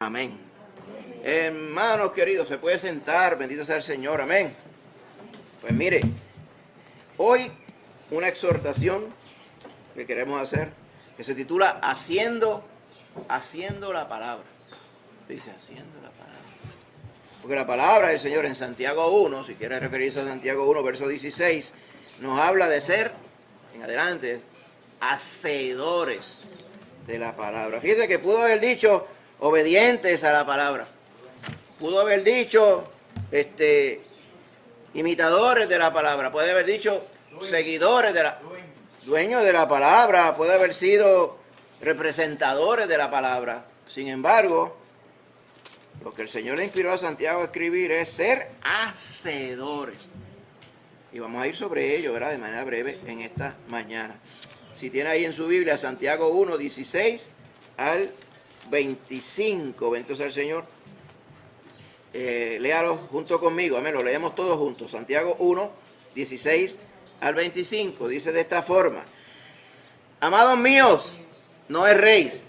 Amén. Hermanos queridos, se puede sentar, bendito sea el Señor, amén. Pues mire, hoy una exhortación que queremos hacer, que se titula Haciendo la palabra. Dice, haciendo la palabra. Porque la palabra del Señor en Santiago 1, si quiere referirse a Santiago 1, verso 16, nos habla de ser, en adelante, hacedores de la palabra. Fíjese que pudo haber dicho obedientes a la palabra. Pudo haber dicho imitadores de la palabra. Puede haber dicho seguidores de la dueños de la palabra. Puede haber sido representadores de la palabra. Sin embargo, lo que el Señor le inspiró a Santiago a escribir es ser hacedores. Y vamos a ir sobre ello, ¿verdad? De manera breve en esta mañana. Si tiene ahí en su Biblia Santiago 1, 16 al 25. Bendito sea el Señor. Léalo junto conmigo. Amén. Lo leemos todos juntos. Santiago 1, 16 al 25. Dice de esta forma: Amados míos, no erréis.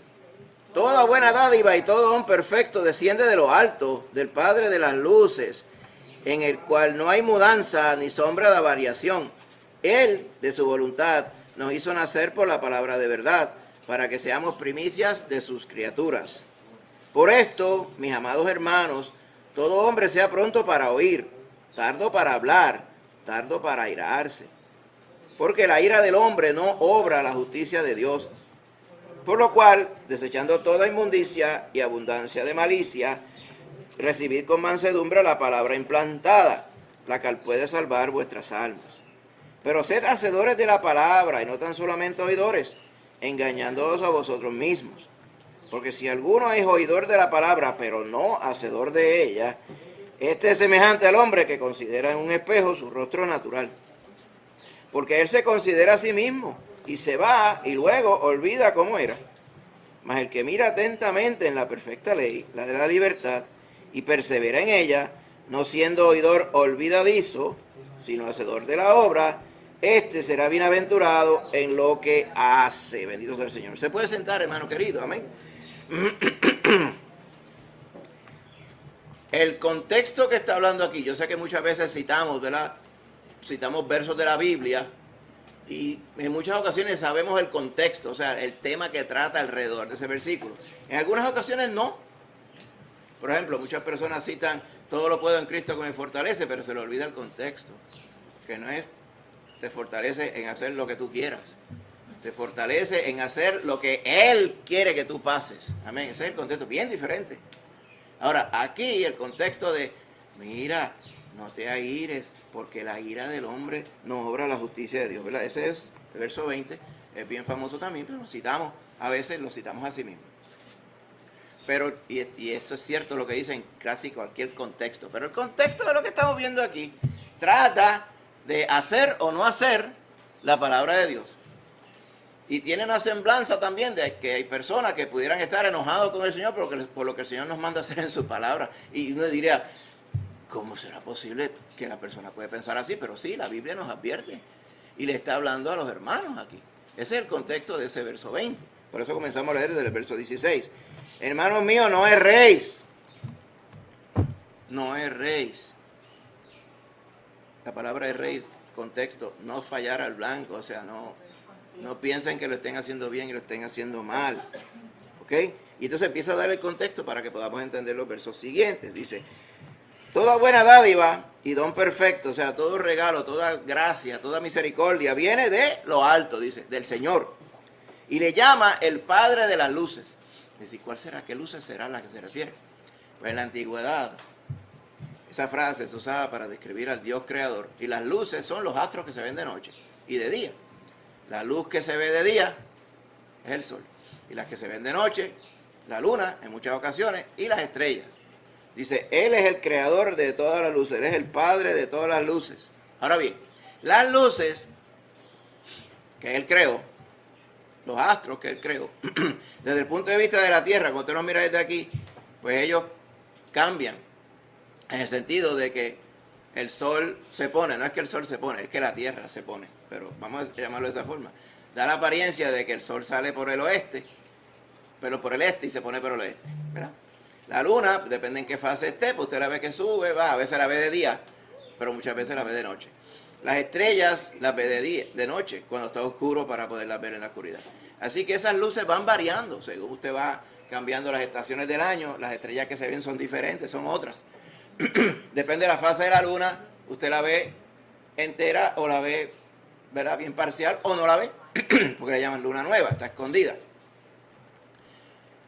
Toda buena dádiva y todo don perfecto desciende de lo alto, del Padre de las luces, en el cual no hay mudanza ni sombra de variación. Él, de su voluntad, nos hizo nacer por la palabra de verdad, para que seamos primicias de sus criaturas. Por esto, mis amados hermanos, todo hombre sea pronto para oír, tardo para hablar, tardo para airarse. Porque la ira del hombre no obra la justicia de Dios. Por lo cual, desechando toda inmundicia y abundancia de malicia, recibid con mansedumbre la palabra implantada, la cual puede salvar vuestras almas. Pero sed hacedores de la palabra y no tan solamente oidores, engañándoos a vosotros mismos. Porque si alguno es oidor de la palabra, pero no hacedor de ella, este es semejante al hombre que considera en un espejo su rostro natural. Porque él se considera a sí mismo, y se va, y luego olvida cómo era. Mas el que mira atentamente en la perfecta ley, la de la libertad, y persevera en ella, no siendo oidor olvidadizo, sino hacedor de la obra, este será bienaventurado en lo que hace. Bendito sea el Señor. Se puede sentar, hermano querido, amén. El contexto que está hablando aquí, yo sé que muchas veces citamos, ¿verdad? Citamos versos de la Biblia y en muchas ocasiones sabemos el contexto, o sea, el tema que trata alrededor de ese versículo. En algunas ocasiones no. Por ejemplo, muchas personas citan, todo lo puedo en Cristo que me fortalece, pero se le olvida el contexto, que no es, te fortalece en hacer lo que tú quieras. Te fortalece en hacer lo que Él quiere que tú pases. Amén. Ese es el contexto, bien diferente. Ahora, aquí el contexto de, mira, no te aires, porque la ira del hombre no obra la justicia de Dios, ¿verdad? Ese es el verso 20, es bien famoso también, pero lo citamos, a veces lo citamos a sí mismo. Pero, y eso es cierto lo que dice en casi cualquier contexto, pero el contexto de lo que estamos viendo aquí trata de hacer o no hacer la palabra de Dios. Y tiene una semblanza también de que hay personas que pudieran estar enojados con el Señor por lo que el Señor nos manda a hacer en su palabra. Y uno diría, ¿cómo será posible que la persona puede pensar así? Pero sí, la Biblia nos advierte. Y le está hablando a los hermanos aquí. Ese es el contexto de ese verso 20. Por eso comenzamos a leer desde el verso 16. Hermanos míos, no erréis. No erréis. La palabra erréis, contexto, no fallar al blanco, o sea, no piensen que lo estén haciendo bien y lo estén haciendo mal. ¿Ok? Y entonces empieza a dar el contexto para que podamos entender los versos siguientes. Dice, toda buena dádiva y don perfecto, o sea, todo regalo, toda gracia, toda misericordia, viene de lo alto, dice, del Señor. Y le llama el Padre de las luces. Es decir, ¿cuál será? ¿Qué luces será a las que se refiere? Pues en la antigüedad, esa frase se usaba para describir al Dios creador. Y las luces son los astros que se ven de noche y de día. La luz que se ve de día es el sol. Y las que se ven de noche, la luna en muchas ocasiones y las estrellas. Dice, Él es el creador de todas las luces. Él es el Padre de todas las luces. Ahora bien, las luces que Él creó, los astros que Él creó, desde el punto de vista de la Tierra, cuando usted los mira desde aquí, pues ellos cambian. En el sentido de que el sol se pone, no es que el sol se pone, es que la tierra se pone, pero vamos a llamarlo de esa forma. Da la apariencia de que el sol sale por el oeste, pero por el este y se pone por el oeste, ¿verdad? La luna, depende en qué fase esté, pues usted la ve que sube, va, a veces la ve de día, pero muchas veces la ve de noche. Las estrellas las ve de día, de noche, cuando está oscuro para poderlas ver en la oscuridad. Así que esas luces van variando, según usted va cambiando las estaciones del año, las estrellas que se ven son diferentes, son otras. Depende de la fase de la luna, usted la ve entera o la ve, ¿verdad?, bien parcial, o no la ve, porque la llaman luna nueva, está escondida.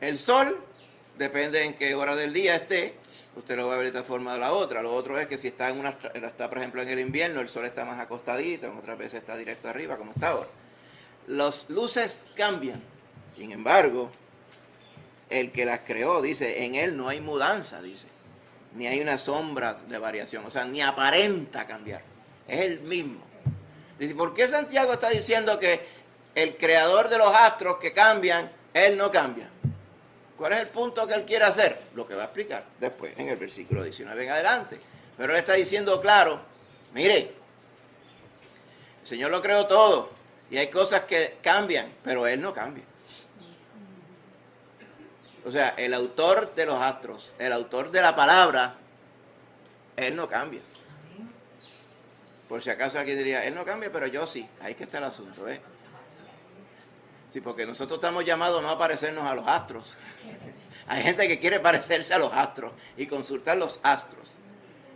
El sol, depende en qué hora del día esté, usted lo va a ver de esta forma o de la otra. Lo otro es que si está por ejemplo en el invierno, el sol está más acostadito, en otras veces está directo arriba, como está ahora. Las luces cambian. Sin embargo, el que las creó, dice, en él no hay mudanza, dice, ni hay una sombra de variación, o sea, ni aparenta cambiar, es el mismo. Dice, ¿por qué Santiago está diciendo que el creador de los astros que cambian, él no cambia? ¿Cuál es el punto que él quiere hacer? Lo que va a explicar después, en el versículo 19 en adelante. Pero él está diciendo claro, mire, el Señor lo creó todo, y hay cosas que cambian, pero él no cambia. O sea, el autor de los astros, el autor de la palabra, él no cambia. Por si acaso alguien diría, él no cambia, pero yo sí. Ahí que está el asunto, ¿eh? Sí, porque nosotros estamos llamados no a parecernos a los astros. Hay gente que quiere parecerse a los astros y consultar los astros.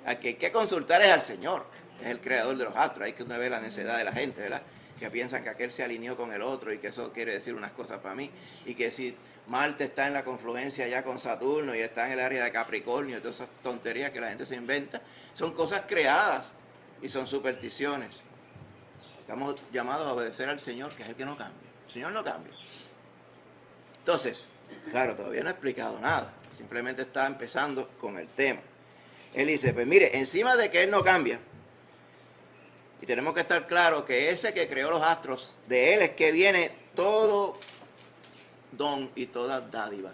Al que hay que consultar es al Señor, es el creador de los astros. Hay que uno ve la necedad de la gente, ¿verdad? Que piensan que aquel se alineó con el otro y que eso quiere decir unas cosas para mí. Y que si Marte está en la confluencia ya con Saturno y está en el área de Capricornio y todas esas tonterías que la gente se inventa, son cosas creadas y son supersticiones. Estamos llamados a obedecer al Señor, que es el que no cambia. El Señor no cambia. Entonces, claro, todavía no he explicado nada. Simplemente está empezando con el tema. Él dice, pues mire, encima de que Él no cambia, y tenemos que estar claros que ese que creó los astros, de Él es que viene todo don y toda dádiva.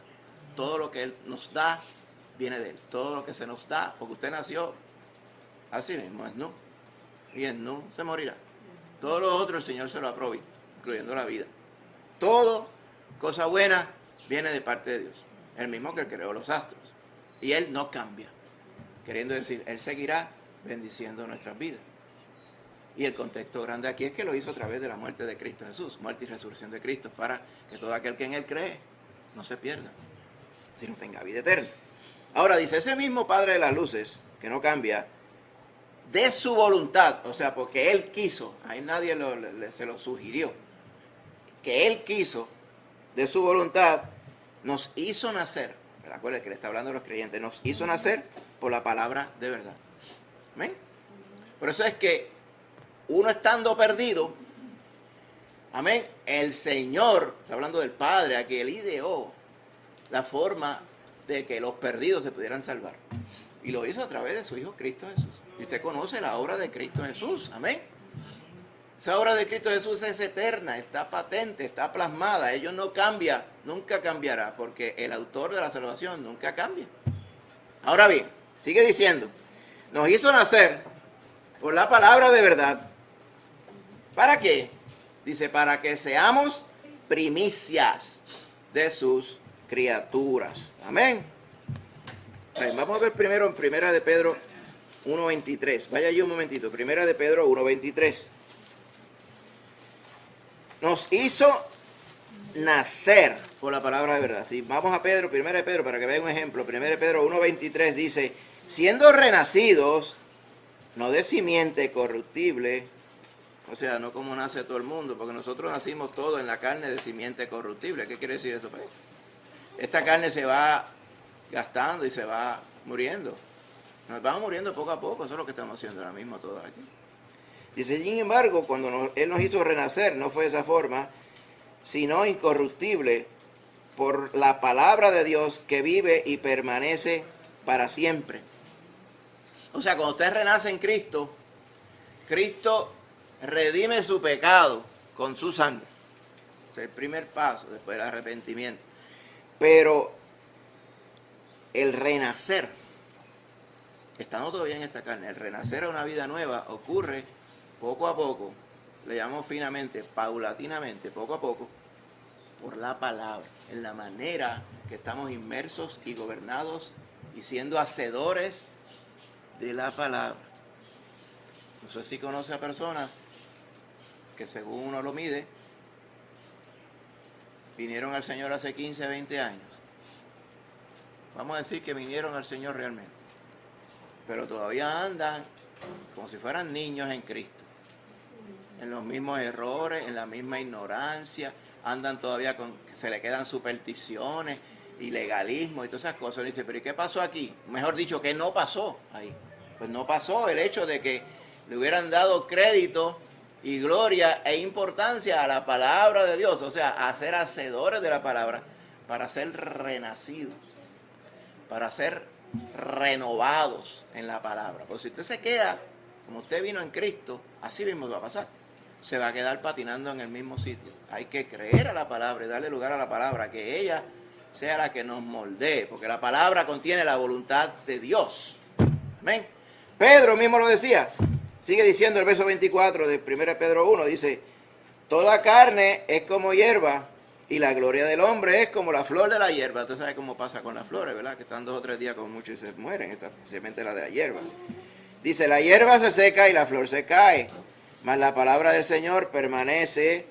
Todo lo que Él nos da, viene de Él. Todo lo que se nos da, porque usted nació así mismo, es no. Y es no, se morirá. Todo lo otro el Señor se lo ha provisto, incluyendo la vida. Todo, cosa buena, viene de parte de Dios. El mismo que creó los astros. Y Él no cambia. Queriendo decir, Él seguirá bendiciendo nuestras vidas. Y el contexto grande aquí es que lo hizo a través de la muerte de Cristo Jesús. Muerte y resurrección de Cristo para que todo aquel que en Él cree no se pierda, sino tenga vida eterna. Ahora dice, ese mismo Padre de las luces, que no cambia, de su voluntad, o sea, porque Él quiso, ahí nadie se lo sugirió, que Él quiso, de su voluntad, nos hizo nacer, recuerden que le está hablando a los creyentes, nos hizo nacer por la palabra de verdad. ¿Amén? Por eso es que uno estando perdido, amén, el Señor, está hablando del Padre, a que Él ideó la forma de que los perdidos se pudieran salvar. Y lo hizo a través de su Hijo Cristo Jesús. Y usted conoce la obra de Cristo Jesús, amén. Esa obra de Cristo Jesús es eterna, está patente, está plasmada. Ello no cambia, nunca cambiará, porque el autor de la salvación nunca cambia. Ahora bien, sigue diciendo, nos hizo nacer por la palabra de verdad. ¿Para qué? Dice, para que seamos primicias de sus criaturas. Amén. Vamos a ver primero en Primera de Pedro 1.23. Vaya allí un momentito. Primera de Pedro 1.23. Nos hizo nacer por la palabra de verdad. Si vamos a Pedro, Primera de Pedro, para que vean un ejemplo. Primera de Pedro 1.23 dice, siendo renacidos, no de simiente corruptible, o sea, no como nace todo el mundo, porque nosotros nacimos todos en la carne de simiente corruptible. ¿Qué quiere decir eso? Pues, esta carne se va gastando y se va muriendo. Nos vamos muriendo poco a poco, eso es lo que estamos haciendo ahora mismo todos aquí. Dice, sin embargo, cuando Él nos hizo renacer, no fue de esa forma, sino incorruptible por la palabra de Dios que vive y permanece para siempre. O sea, cuando usted renace en Cristo, Cristo redime su pecado con su sangre. Es el primer paso después del arrepentimiento. Pero el renacer, estando todavía en esta carne, el renacer a una vida nueva ocurre poco a poco, le llamamos finamente, paulatinamente, poco a poco, por la palabra, en la manera que estamos inmersos y gobernados y siendo hacedores de la palabra. No sé si conoce a personas que según uno lo mide, vinieron al Señor hace 15, 20 años. Vamos a decir que vinieron al Señor realmente, pero todavía andan como si fueran niños en Cristo, en los mismos errores, en la misma ignorancia, andan todavía con, se le quedan supersticiones y legalismo y todas esas cosas. Y dice, pero ¿y qué pasó aquí? Mejor dicho, ¿qué no pasó ahí? Pues no pasó el hecho de que le hubieran dado crédito y gloria e importancia a la palabra de Dios, o sea, a ser hacedores de la palabra, para ser renacidos, para ser renovados en la palabra. Pues si usted se queda como usted vino en Cristo, así mismo va a pasar. Se va a quedar patinando en el mismo sitio. Hay que creer a la palabra y darle lugar a la palabra, que ella sea la que nos moldee, porque la palabra contiene la voluntad de Dios. Amén. Pedro mismo lo decía. Sigue diciendo el verso 24 de 1 Pedro 1, dice, toda carne es como hierba, y la gloria del hombre es como la flor de la hierba. Usted sabe cómo pasa con las flores, ¿verdad? Que están 2 o 3 días con mucho y se mueren, especialmente la de la hierba. Dice, la hierba se seca y la flor se cae, mas la palabra del Señor permanece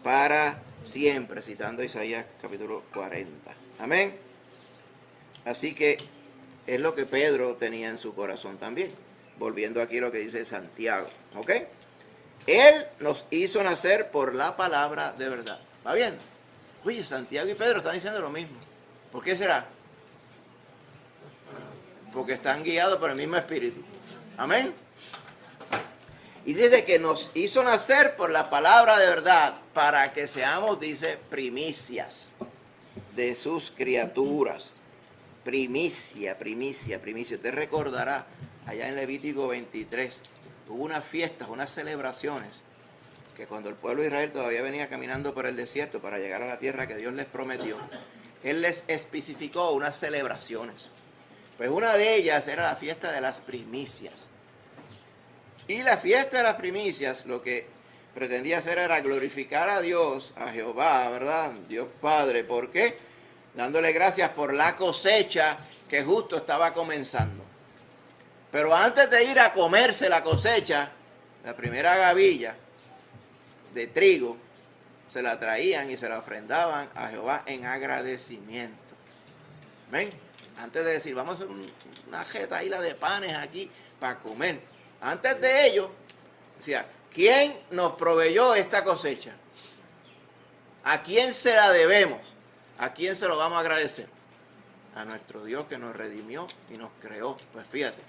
para siempre, citando Isaías capítulo 40. Amén. Así que es lo que Pedro tenía en su corazón también. Volviendo aquí a lo que dice Santiago. ¿Ok? Él nos hizo nacer por la palabra de verdad. ¿Va bien? Oye, Santiago y Pedro están diciendo lo mismo. ¿Por qué será? Porque están guiados por el mismo espíritu. Amén. Y dice que nos hizo nacer por la palabra de verdad para que seamos, dice, primicias de sus criaturas. Primicia, primicia, primicia. Usted recordará, allá en Levítico 23, hubo unas fiestas, unas celebraciones, que cuando el pueblo de Israel todavía venía caminando por el desierto para llegar a la tierra que Dios les prometió, Él les especificó unas celebraciones. Pues una de ellas era la fiesta de las primicias. Y la fiesta de las primicias lo que pretendía hacer era glorificar a Dios, a Jehová, ¿verdad? Dios Padre. ¿Por qué? Dándole gracias por la cosecha que justo estaba comenzando. Pero antes de ir a comerse la cosecha, la primera gavilla de trigo se la traían y se la ofrendaban a Jehová en agradecimiento. ¿Ven? Antes de decir, vamos a hacer una jeta isla de panes aquí para comer. Antes de ello, decía, ¿quién nos proveyó esta cosecha? ¿A quién se la debemos? ¿A quién se lo vamos a agradecer? A nuestro Dios que nos redimió y nos creó. Pues fíjate,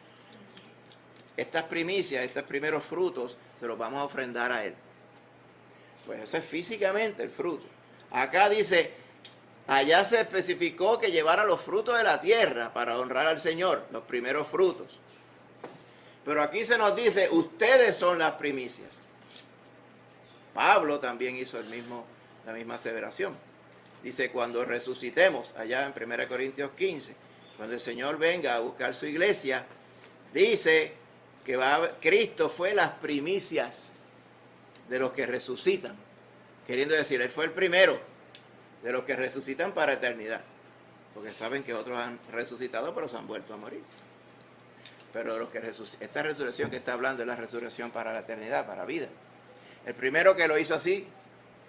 estas primicias, estos primeros frutos, se los vamos a ofrendar a Él. Pues eso es físicamente el fruto. Acá dice, allá se especificó que llevara los frutos de la tierra para honrar al Señor, los primeros frutos. Pero aquí se nos dice, ustedes son las primicias. Pablo también hizo la misma aseveración. Dice, cuando resucitemos, allá en 1 Corintios 15, cuando el Señor venga a buscar su iglesia, dice que Cristo fue las primicias de los que resucitan. Queriendo decir, Él fue el primero de los que resucitan para eternidad. Porque saben que otros han resucitado, pero se han vuelto a morir. Pero los que esta resurrección que está hablando es la resurrección para la eternidad, para vida. El primero que lo hizo así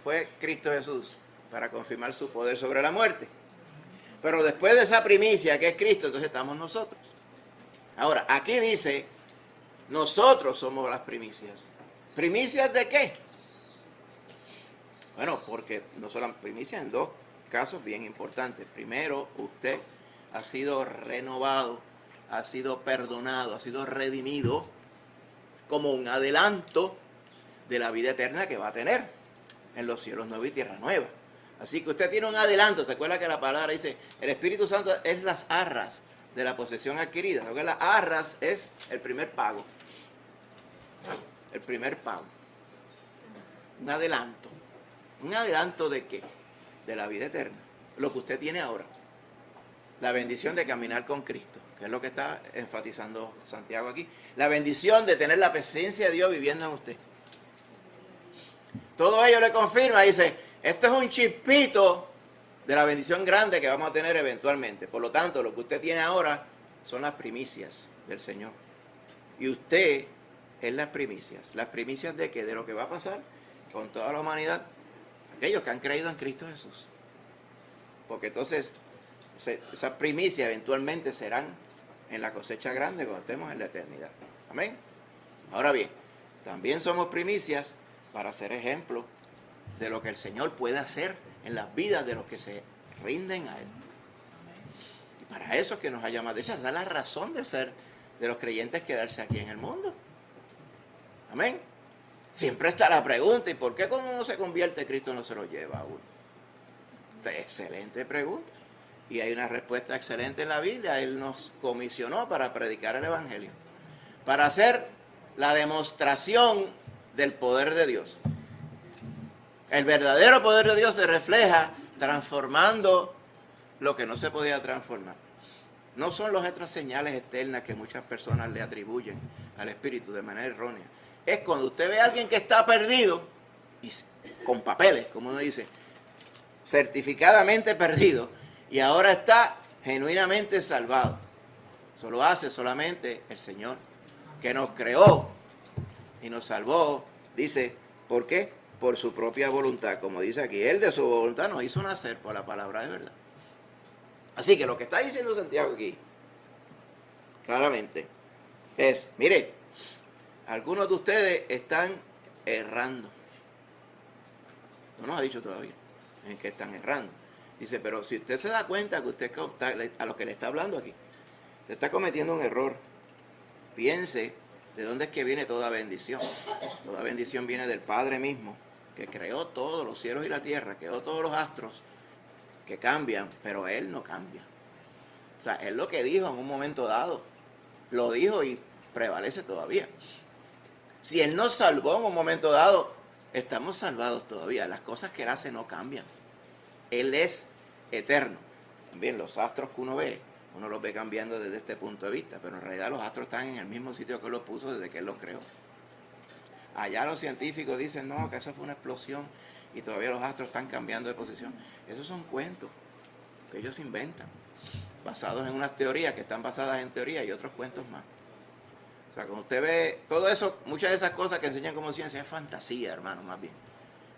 fue Cristo Jesús, para confirmar su poder sobre la muerte. Pero después de esa primicia que es Cristo, entonces estamos nosotros. Ahora, aquí dice, nosotros somos las primicias. ¿Primicias de qué? Bueno, porque no son las primicias en dos casos bien importantes. Primero, usted ha sido renovado, ha sido perdonado, ha sido redimido como un adelanto de la vida eterna que va a tener en los cielos nuevos y tierra nueva. Así que usted tiene un adelanto. ¿Se acuerda que la palabra dice, el Espíritu Santo es las arras de la posesión adquirida? Porque las arras es el primer pago. El primer pago. Un adelanto. ¿Un adelanto de qué? De la vida eterna. Lo que usted tiene ahora. La bendición de caminar con Cristo, que es lo que está enfatizando Santiago aquí. La bendición de tener la presencia de Dios viviendo en usted. Todo ello le confirma, dice, Esto es un chispito de la bendición grande que vamos a tener eventualmente. Por lo tanto, lo que usted tiene ahora son las primicias del Señor. Y usted es las primicias. ¿Las primicias de qué? De lo que va a pasar con toda la humanidad. Aquellos que han creído en Cristo Jesús. Porque entonces esas primicias eventualmente serán en la cosecha grande cuando estemos en la eternidad. Amén. Ahora bien, también somos primicias para ser ejemplo de lo que el Señor puede hacer en las vidas de los que se rinden a Él. Y para eso es que nos ha llamado. Esa es la razón de ser de los creyentes quedarse aquí en el mundo. Amén. Siempre está la pregunta, ¿y por qué cuando uno se convierte Cristo no se lo lleva a uno? Excelente pregunta. Y hay una respuesta excelente en la Biblia. Él nos comisionó para predicar el Evangelio, para hacer la demostración del poder de Dios. El verdadero poder de Dios se refleja transformando lo que no se podía transformar. No son las otras señales externas que muchas personas le atribuyen al Espíritu de manera errónea. Es cuando usted ve a alguien que está perdido, y con papeles, como uno dice, certificadamente perdido, y ahora está genuinamente salvado. Eso lo hace solamente el Señor, que nos creó y nos salvó. Dice, ¿por qué? Por su propia voluntad, como dice aquí. Él de su voluntad nos hizo nacer por la palabra de verdad. Así que lo que está diciendo Santiago aquí, claramente, es, mire, algunos de ustedes están errando. No nos ha dicho todavía en qué están errando. Dice, pero si usted se da cuenta que usted, a lo que le está hablando aquí, usted está cometiendo un error, piense de dónde es que viene toda bendición. Toda bendición viene del Padre mismo, que creó todos los cielos y la tierra, creó todos los astros que cambian, pero Él no cambia. O sea, Él lo que dijo en un momento dado, lo dijo y prevalece todavía. Si Él nos salvó en un momento dado, estamos salvados todavía. Las cosas que Él hace no cambian. Él es eterno. También los astros que uno ve, uno los ve cambiando desde este punto de vista, pero en realidad los astros están en el mismo sitio que Él los puso desde que Él los creó. Allá los científicos dicen, no, que eso fue una explosión y todavía los astros están cambiando de posición. Esos son cuentos que ellos inventan, basados en unas teorías que están basadas en teoría y otros cuentos más. O sea, cuando usted ve todo eso, muchas de esas cosas que enseñan como ciencia es fantasía, hermano, más bien.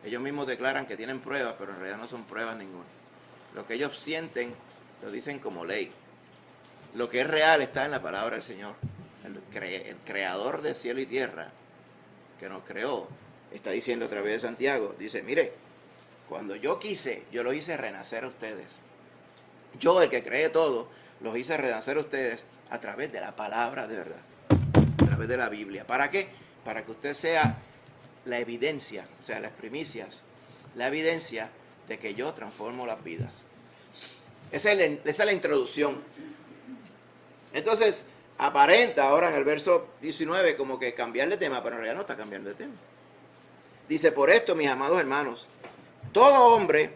Ellos mismos declaran que tienen pruebas, pero en realidad no son pruebas ninguna. Lo que ellos sienten, lo dicen como ley. Lo que es real está en la palabra del Señor. El creador de cielo y tierra, que nos creó, está diciendo a través de Santiago, dice, mire, cuando yo quise, yo los hice renacer a ustedes. Yo, el que cree todo, los hice renacer a ustedes a través de la palabra de verdad, a través de la Biblia. ¿Para qué? Para que usted sea la evidencia, o sea, las primicias, la evidencia de que yo transformo las vidas. Esa es la introducción. Entonces, aparenta ahora en el verso 19 como que cambiar de tema, pero en realidad no está cambiando de tema. Dice, por esto, mis amados hermanos, todo hombre,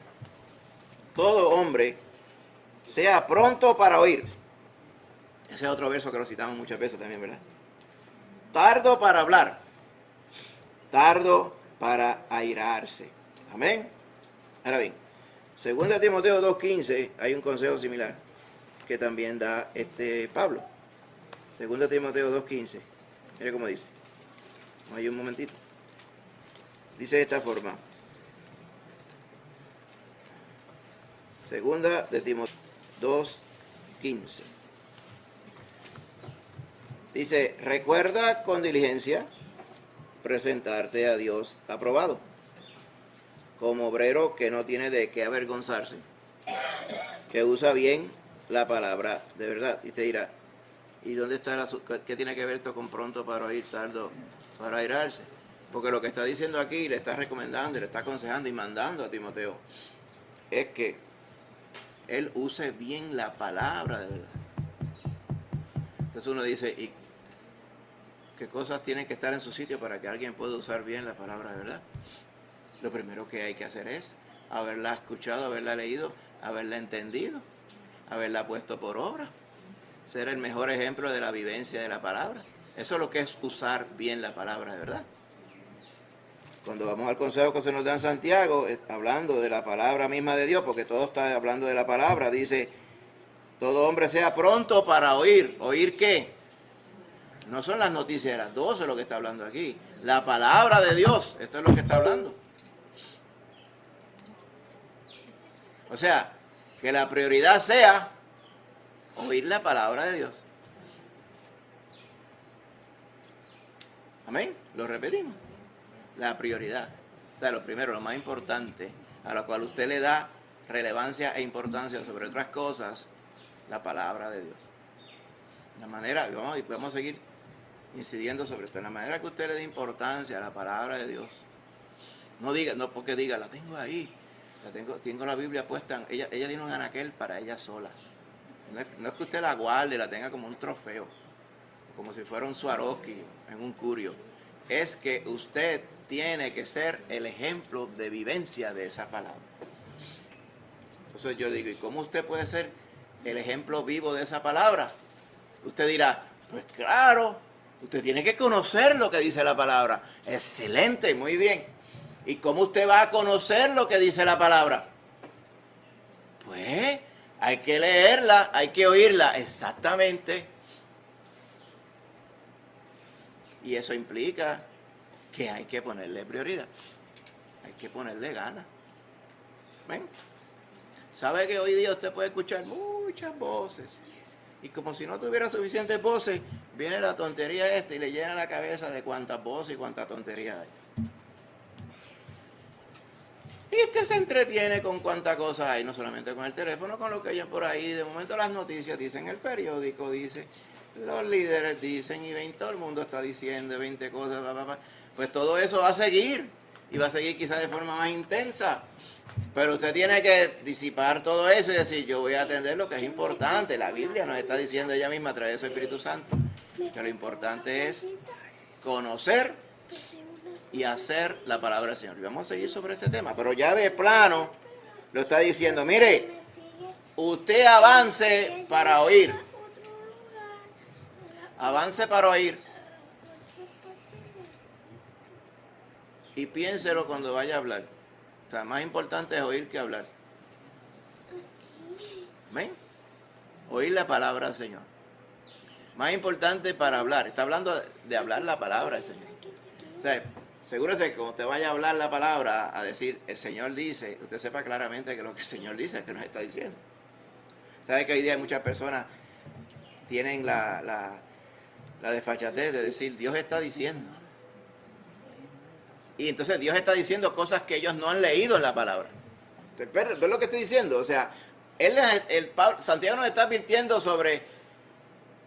sea pronto para oír. Ese es otro verso que lo citamos muchas veces también, ¿verdad? Tardo para hablar, tardo para airarse. Amén. Ahora bien, 2 Timoteo 2:15, hay un consejo similar que también da Pablo. 2 Timoteo 2:15. Mire cómo dice. Vamos ahí un momentito. Dice de esta forma. 2 de Timoteo 2:15. Dice, recuerda con diligencia presentarte a Dios aprobado, como obrero que no tiene de qué avergonzarse, que usa bien la palabra de verdad. Y te dirá, ¿y dónde está qué tiene que ver esto con pronto para oír, tardo para airarse? Porque lo que está diciendo aquí, le está recomendando, le está aconsejando y mandando a Timoteo, es que él use bien la palabra de verdad. Entonces uno dice, ¿y qué cosas tienen que estar en su sitio para que alguien pueda usar bien la palabra de verdad? Lo primero que hay que hacer es haberla escuchado, haberla leído, haberla entendido, haberla puesto por obra. Ser el mejor ejemplo de la vivencia de la palabra. Eso es lo que es usar bien la palabra de verdad. Cuando vamos al consejo que se nos da en Santiago, hablando de la palabra misma de Dios, porque todo está hablando de la palabra, dice, todo hombre sea pronto para oír. ¿Oír qué? No son las noticias de las 12 lo que está hablando aquí. La palabra de Dios, esto es lo que está hablando. O sea, que la prioridad sea oír la palabra de Dios. Amén. Lo repetimos. La prioridad. O sea, lo primero, lo más importante, a lo cual usted le da relevancia e importancia sobre otras cosas, la palabra de Dios. La manera, vamos a seguir incidiendo sobre esto, la manera que usted le dé importancia a la palabra de Dios. No diga, no porque diga, la tengo ahí, tengo la Biblia puesta, ella tiene un anaquel para ella sola. No es que usted la guarde, la tenga como un trofeo, como si fuera un Swarovski en un curio. Es que usted tiene que ser el ejemplo de vivencia de esa palabra. Entonces yo digo, ¿y cómo usted puede ser el ejemplo vivo de esa palabra? Usted dirá, pues claro, usted tiene que conocer lo que dice la palabra. Excelente, muy bien. ¿Y cómo usted va a conocer lo que dice la palabra? Pues hay que leerla, hay que oírla, exactamente. Y eso implica que hay que ponerle prioridad. Hay que ponerle ganas. ¿Ven? ¿Sabe que hoy día usted puede escuchar muchas voces? Y como si no tuviera suficientes voces, viene la tontería esta y le llena la cabeza de cuántas voces y cuánta tontería hay. Y usted se entretiene con cuántas cosas hay, no solamente con el teléfono, con lo que hay por ahí. De momento las noticias dicen, el periódico dice, los líderes dicen, y todo el mundo está diciendo 20 cosas, pues todo eso va a seguir. Y va a seguir quizás de forma más intensa. Pero usted tiene que disipar todo eso y decir, yo voy a atender lo que es importante. La Biblia nos está diciendo ella misma a través de su Espíritu Santo que lo importante es conocer y hacer la palabra del Señor. Y vamos a seguir sobre este tema, pero ya de plano lo está diciendo, mire, usted avance para oír. Avance para oír. Y piénselo cuando vaya a hablar. O sea, más importante es oír que hablar. ¿Ven? Oír la palabra del Señor. Más importante para hablar. Está hablando de hablar la palabra del Señor. O sea, asegúrese que cuando usted vaya a hablar la palabra, a decir, el Señor dice, usted sepa claramente que lo que el Señor dice es que nos está diciendo. ¿Sabe que hoy día muchas personas tienen la desfachatez de decir, Dios está diciendo? Y entonces Dios está diciendo cosas que ellos no han leído en la palabra. ¿Ves lo que estoy diciendo? O sea, Santiago nos está advirtiendo sobre,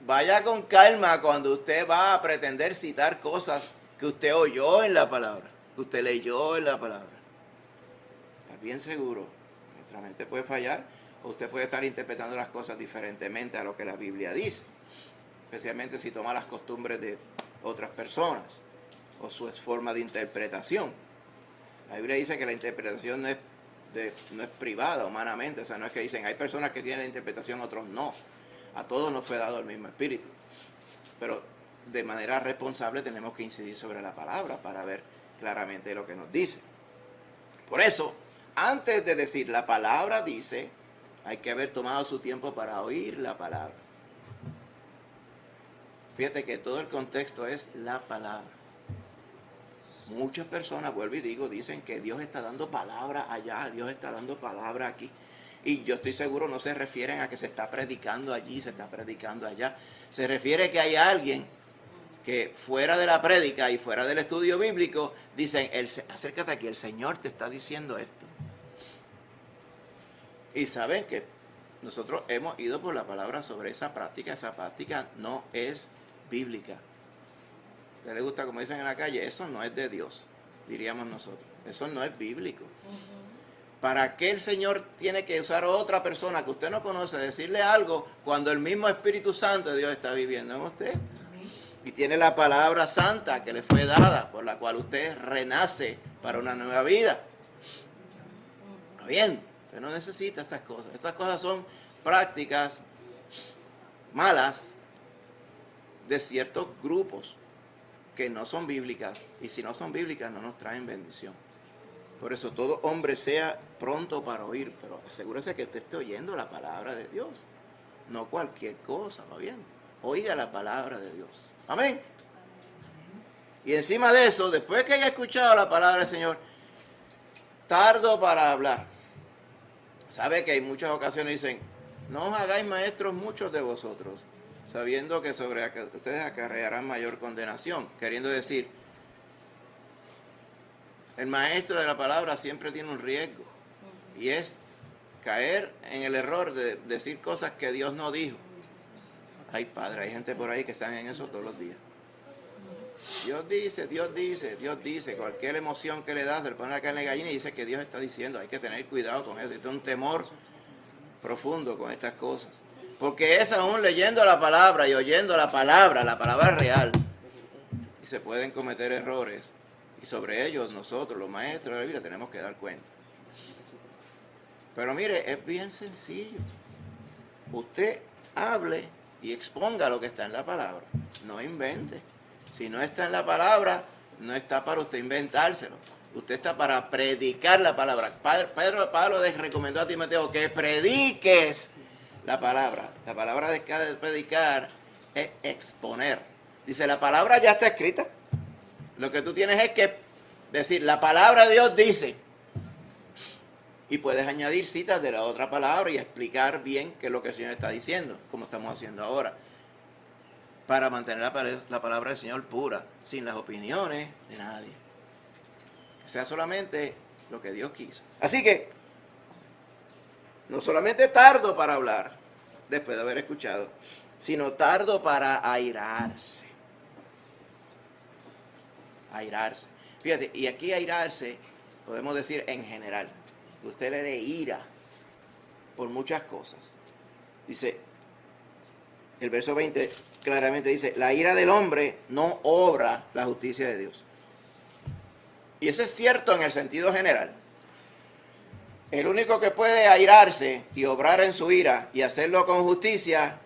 vaya con calma cuando usted va a pretender citar cosas que usted oyó en la palabra, que usted leyó en la palabra. Estar bien seguro. Nuestra mente puede fallar o usted puede estar interpretando las cosas diferentemente a lo que la Biblia dice. Especialmente si toma las costumbres de otras personas o su forma de interpretación. La Biblia dice que la interpretación no es privada humanamente, o sea, no es que dicen, hay personas que tienen la interpretación, otros no. A todos nos fue dado el mismo espíritu. Pero de manera responsable tenemos que incidir sobre la palabra para ver claramente lo que nos dice. Por eso, antes de decir la palabra dice, hay que haber tomado su tiempo para oír la palabra. Fíjate que todo el contexto es la palabra. Muchas personas, vuelvo y digo, dicen que Dios está dando palabra allá, Dios está dando palabra aquí. Y yo estoy seguro no se refieren a que se está predicando allí, se está predicando allá. Se refiere que hay alguien que fuera de la prédica y fuera del estudio bíblico, dicen, acércate aquí, el Señor te está diciendo esto. Y saben que nosotros hemos ido por la palabra sobre esa práctica no es bíblica. ¿A usted le gusta, como dicen en la calle? Eso no es de Dios, diríamos nosotros. Eso no es bíblico. ¿Para qué el Señor tiene que usar a otra persona que usted no conoce, decirle algo cuando el mismo Espíritu Santo de Dios está viviendo en usted? Y tiene la palabra santa que le fue dada, por la cual usted renace para una nueva vida. Bien, usted no necesita estas cosas. Estas cosas son prácticas malas de ciertos grupos. que no son bíblicas, y si no son bíblicas no nos traen bendición. Por eso todo hombre sea pronto para oír, pero asegúrese que usted esté oyendo la palabra de Dios, no cualquier cosa, ¿va bien? Oiga la palabra de Dios. Amén. Y encima de eso, después que haya escuchado la palabra del Señor, tardo para hablar. Sabe que hay muchas ocasiones dicen, no os hagáis maestros muchos de vosotros, sabiendo que sobre ustedes acarrearán mayor condenación. Queriendo decir, el maestro de la palabra siempre tiene un riesgo, y es caer en el error de decir cosas que Dios no dijo. Ay, Padre, hay gente por ahí que están en eso todos los días. Dios dice, Dios dice, Dios dice. Cualquier emoción que le das, se le pone la carne de gallina y dice que Dios está diciendo. Hay que tener cuidado con eso. Hay un temor profundo con estas cosas. Porque es aún leyendo la palabra y oyendo la palabra real. Y se pueden cometer errores. Y sobre ellos nosotros, los maestros de la Biblia, tenemos que dar cuenta. Pero mire, es bien sencillo. Usted hable y exponga lo que está en la palabra. No invente. Si no está en la palabra, no está para usted inventárselo. Usted está para predicar la palabra. Pablo les recomendó a Timoteo que prediques la palabra. La palabra de predicar es exponer. Dice, la palabra ya está escrita. Lo que tú tienes es que decir, la palabra de Dios dice. Y puedes añadir citas de la otra palabra y explicar bien qué es lo que el Señor está diciendo, como estamos haciendo ahora. Para mantener la palabra del Señor pura, sin las opiniones de nadie. Que sea solamente lo que Dios quiso. Así que, no solamente tardo para hablar, después de haber escuchado, sino tardo para airarse. Airarse. Fíjate, y aquí airarse, podemos decir en general, que usted le dé ira por muchas cosas. Dice, el verso 20 claramente dice, la ira del hombre no obra la justicia de Dios. Y eso es cierto en el sentido general. El único que puede airarse y obrar en su ira y hacerlo con justicia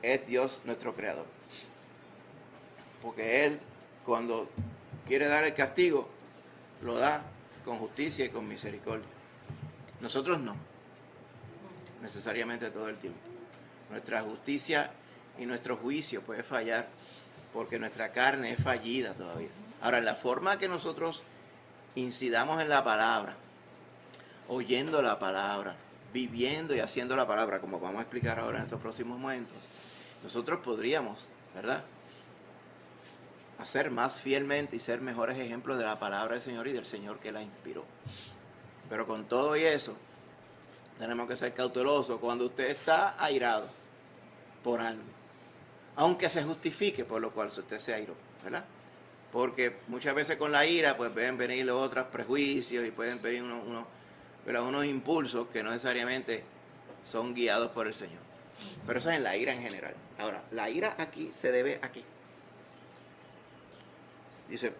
es Dios nuestro Creador. Porque Él, cuando quiere dar el castigo, lo da con justicia y con misericordia. Nosotros no, necesariamente todo el tiempo. Nuestra justicia y nuestro juicio puede fallar porque nuestra carne es fallida todavía. Ahora, la forma que nosotros incidamos en la palabra, oyendo la palabra, viviendo y haciendo la palabra, como vamos a explicar ahora en estos próximos momentos, nosotros podríamos, ¿verdad?, hacer más fielmente y ser mejores ejemplos de la palabra del Señor y del Señor que la inspiró. Pero con todo y eso, tenemos que ser cautelosos cuando usted está airado por algo, aunque se justifique por lo cual usted se airó, ¿verdad? Porque muchas veces con la ira pues pueden venir los otros prejuicios y pueden venir unos impulsos que no necesariamente son guiados por el Señor. Pero eso es en la ira en general. Ahora, la ira aquí se debe aquí. Dice,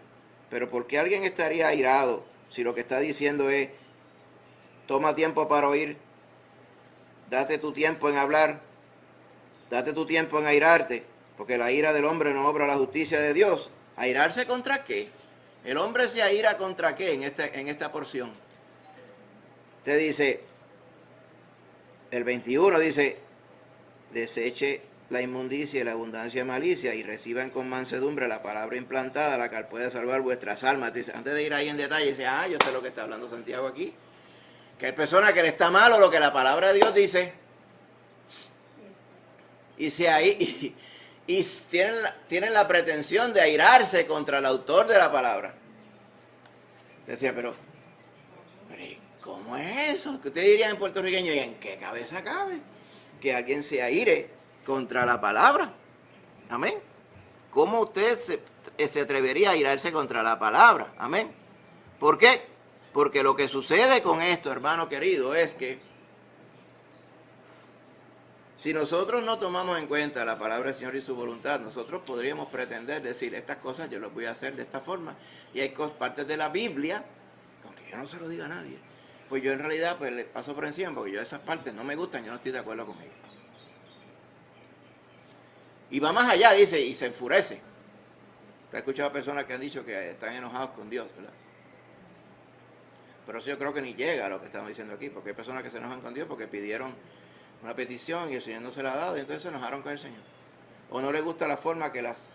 pero ¿por qué alguien estaría airado si lo que está diciendo es, toma tiempo para oír, date tu tiempo en hablar, date tu tiempo en airarte, porque la ira del hombre no obra la justicia de Dios? ¿Airarse contra qué? El hombre se aira contra qué en esta porción. Te dice, el 21 dice, deseche la inmundicia y la abundancia de malicia y reciban con mansedumbre la palabra implantada, la cual puede salvar vuestras almas. Dice, antes de ir ahí en detalle, dice, yo sé lo que está hablando Santiago aquí. Que hay personas que le está malo lo que la palabra de Dios dice. Y tienen la pretensión de airarse contra el autor de la palabra. Decía, pero ¿cómo es eso? ¿Qué usted diría en puertorriqueño? ¿Y en qué cabeza cabe que alguien se aire contra la palabra? Amén. ¿Cómo usted se atrevería a airarse contra la palabra? Amén. ¿Por qué? Porque lo que sucede con esto, hermano querido, es que si nosotros no tomamos en cuenta la palabra del Señor y su voluntad, nosotros podríamos pretender decir, estas cosas yo las voy a hacer de esta forma. Y hay partes de la Biblia, aunque yo no se lo diga a nadie, pues yo en realidad pues le paso por encima, porque yo esas partes no me gustan, yo no estoy de acuerdo con ellas. Y va más allá, dice, y se enfurece. Te he escuchado a personas que han dicho que están enojados con Dios, ¿verdad? Pero eso yo creo que ni llega a lo que estamos diciendo aquí, porque hay personas que se enojan con Dios porque pidieron una petición y el Señor no se la ha dado y entonces se enojaron con el Señor. O no les gusta la forma que los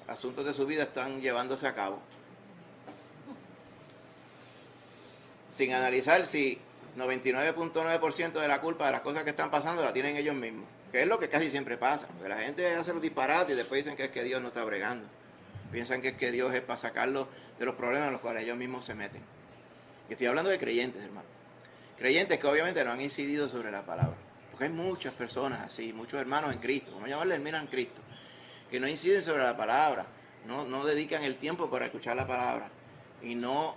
asuntos de su vida están llevándose a cabo. Sin analizar si 99.9% de la culpa de las cosas que están pasando la tienen ellos mismos. Que es lo que casi siempre pasa. Porque la gente hace los disparates y después dicen que es que Dios no está bregando. Piensan que es que Dios es para sacarlos de los problemas en los cuales ellos mismos se meten. Y estoy hablando de creyentes, hermano. Creyentes que obviamente no han incidido sobre la palabra. Porque hay muchas personas así, muchos hermanos en Cristo, vamos a llamarle hermanos en Cristo, que no inciden sobre la palabra, no dedican el tiempo para escuchar la palabra y no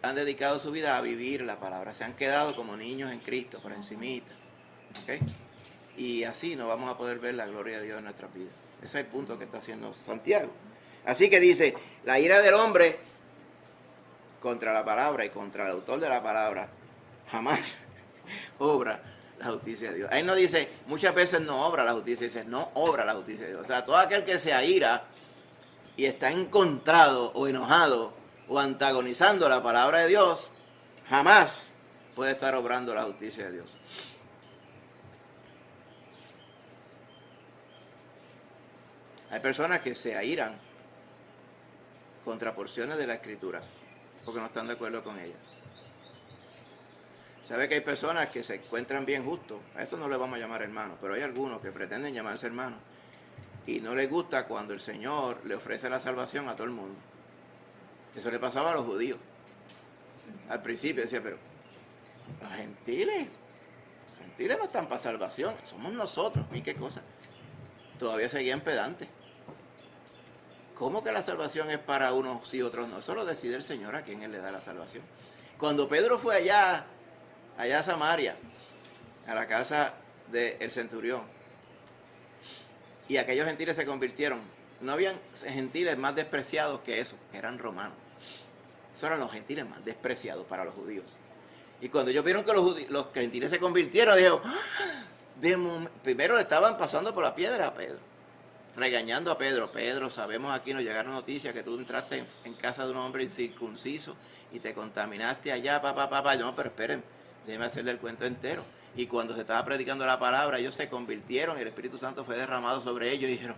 han dedicado su vida a vivir la palabra. Se han quedado como niños en Cristo, por encimita. ¿Okay? Y así no vamos a poder ver la gloria de Dios en nuestras vidas. Ese es el punto que está haciendo Santiago. Así que dice, la ira del hombre contra la palabra y contra el autor de la palabra jamás obra la justicia de Dios. Ahí no dice, muchas veces no obra la justicia, dice, no obra la justicia de Dios. O sea, todo aquel que se aira y está encontrado o enojado o antagonizando la palabra de Dios, jamás puede estar obrando la justicia de Dios. Hay personas que se airan contra porciones de la Escritura porque no están de acuerdo con ella. Sabe que hay personas que se encuentran bien justos, a eso no le vamos a llamar hermanos, pero hay algunos que pretenden llamarse hermanos y no les gusta cuando el Señor le ofrece la salvación a todo el mundo. Eso le pasaba a los judíos. Al principio decía, pero los gentiles no están para salvación, somos nosotros, ¿y qué cosa? Todavía seguían pedantes. ¿Cómo que la salvación es para unos y otros no? Eso lo decide el Señor a quien Él le da la salvación. Cuando Pedro fue allá a Samaria, a la casa del centurión, y aquellos gentiles se convirtieron, no habían gentiles más despreciados que esos, eran romanos. Esos eran los gentiles más despreciados para los judíos. Y cuando ellos vieron que los gentiles se convirtieron, dijeron, primero le estaban pasando por la piedra a Pedro, regañando a Pedro. Pedro, sabemos aquí, nos llegaron noticias que tú entraste en casa de un hombre incircunciso y te contaminaste allá, papá. No, pero esperen, déjeme hacerle el cuento entero. Y cuando se estaba predicando la palabra, ellos se convirtieron y el Espíritu Santo fue derramado sobre ellos y dijeron,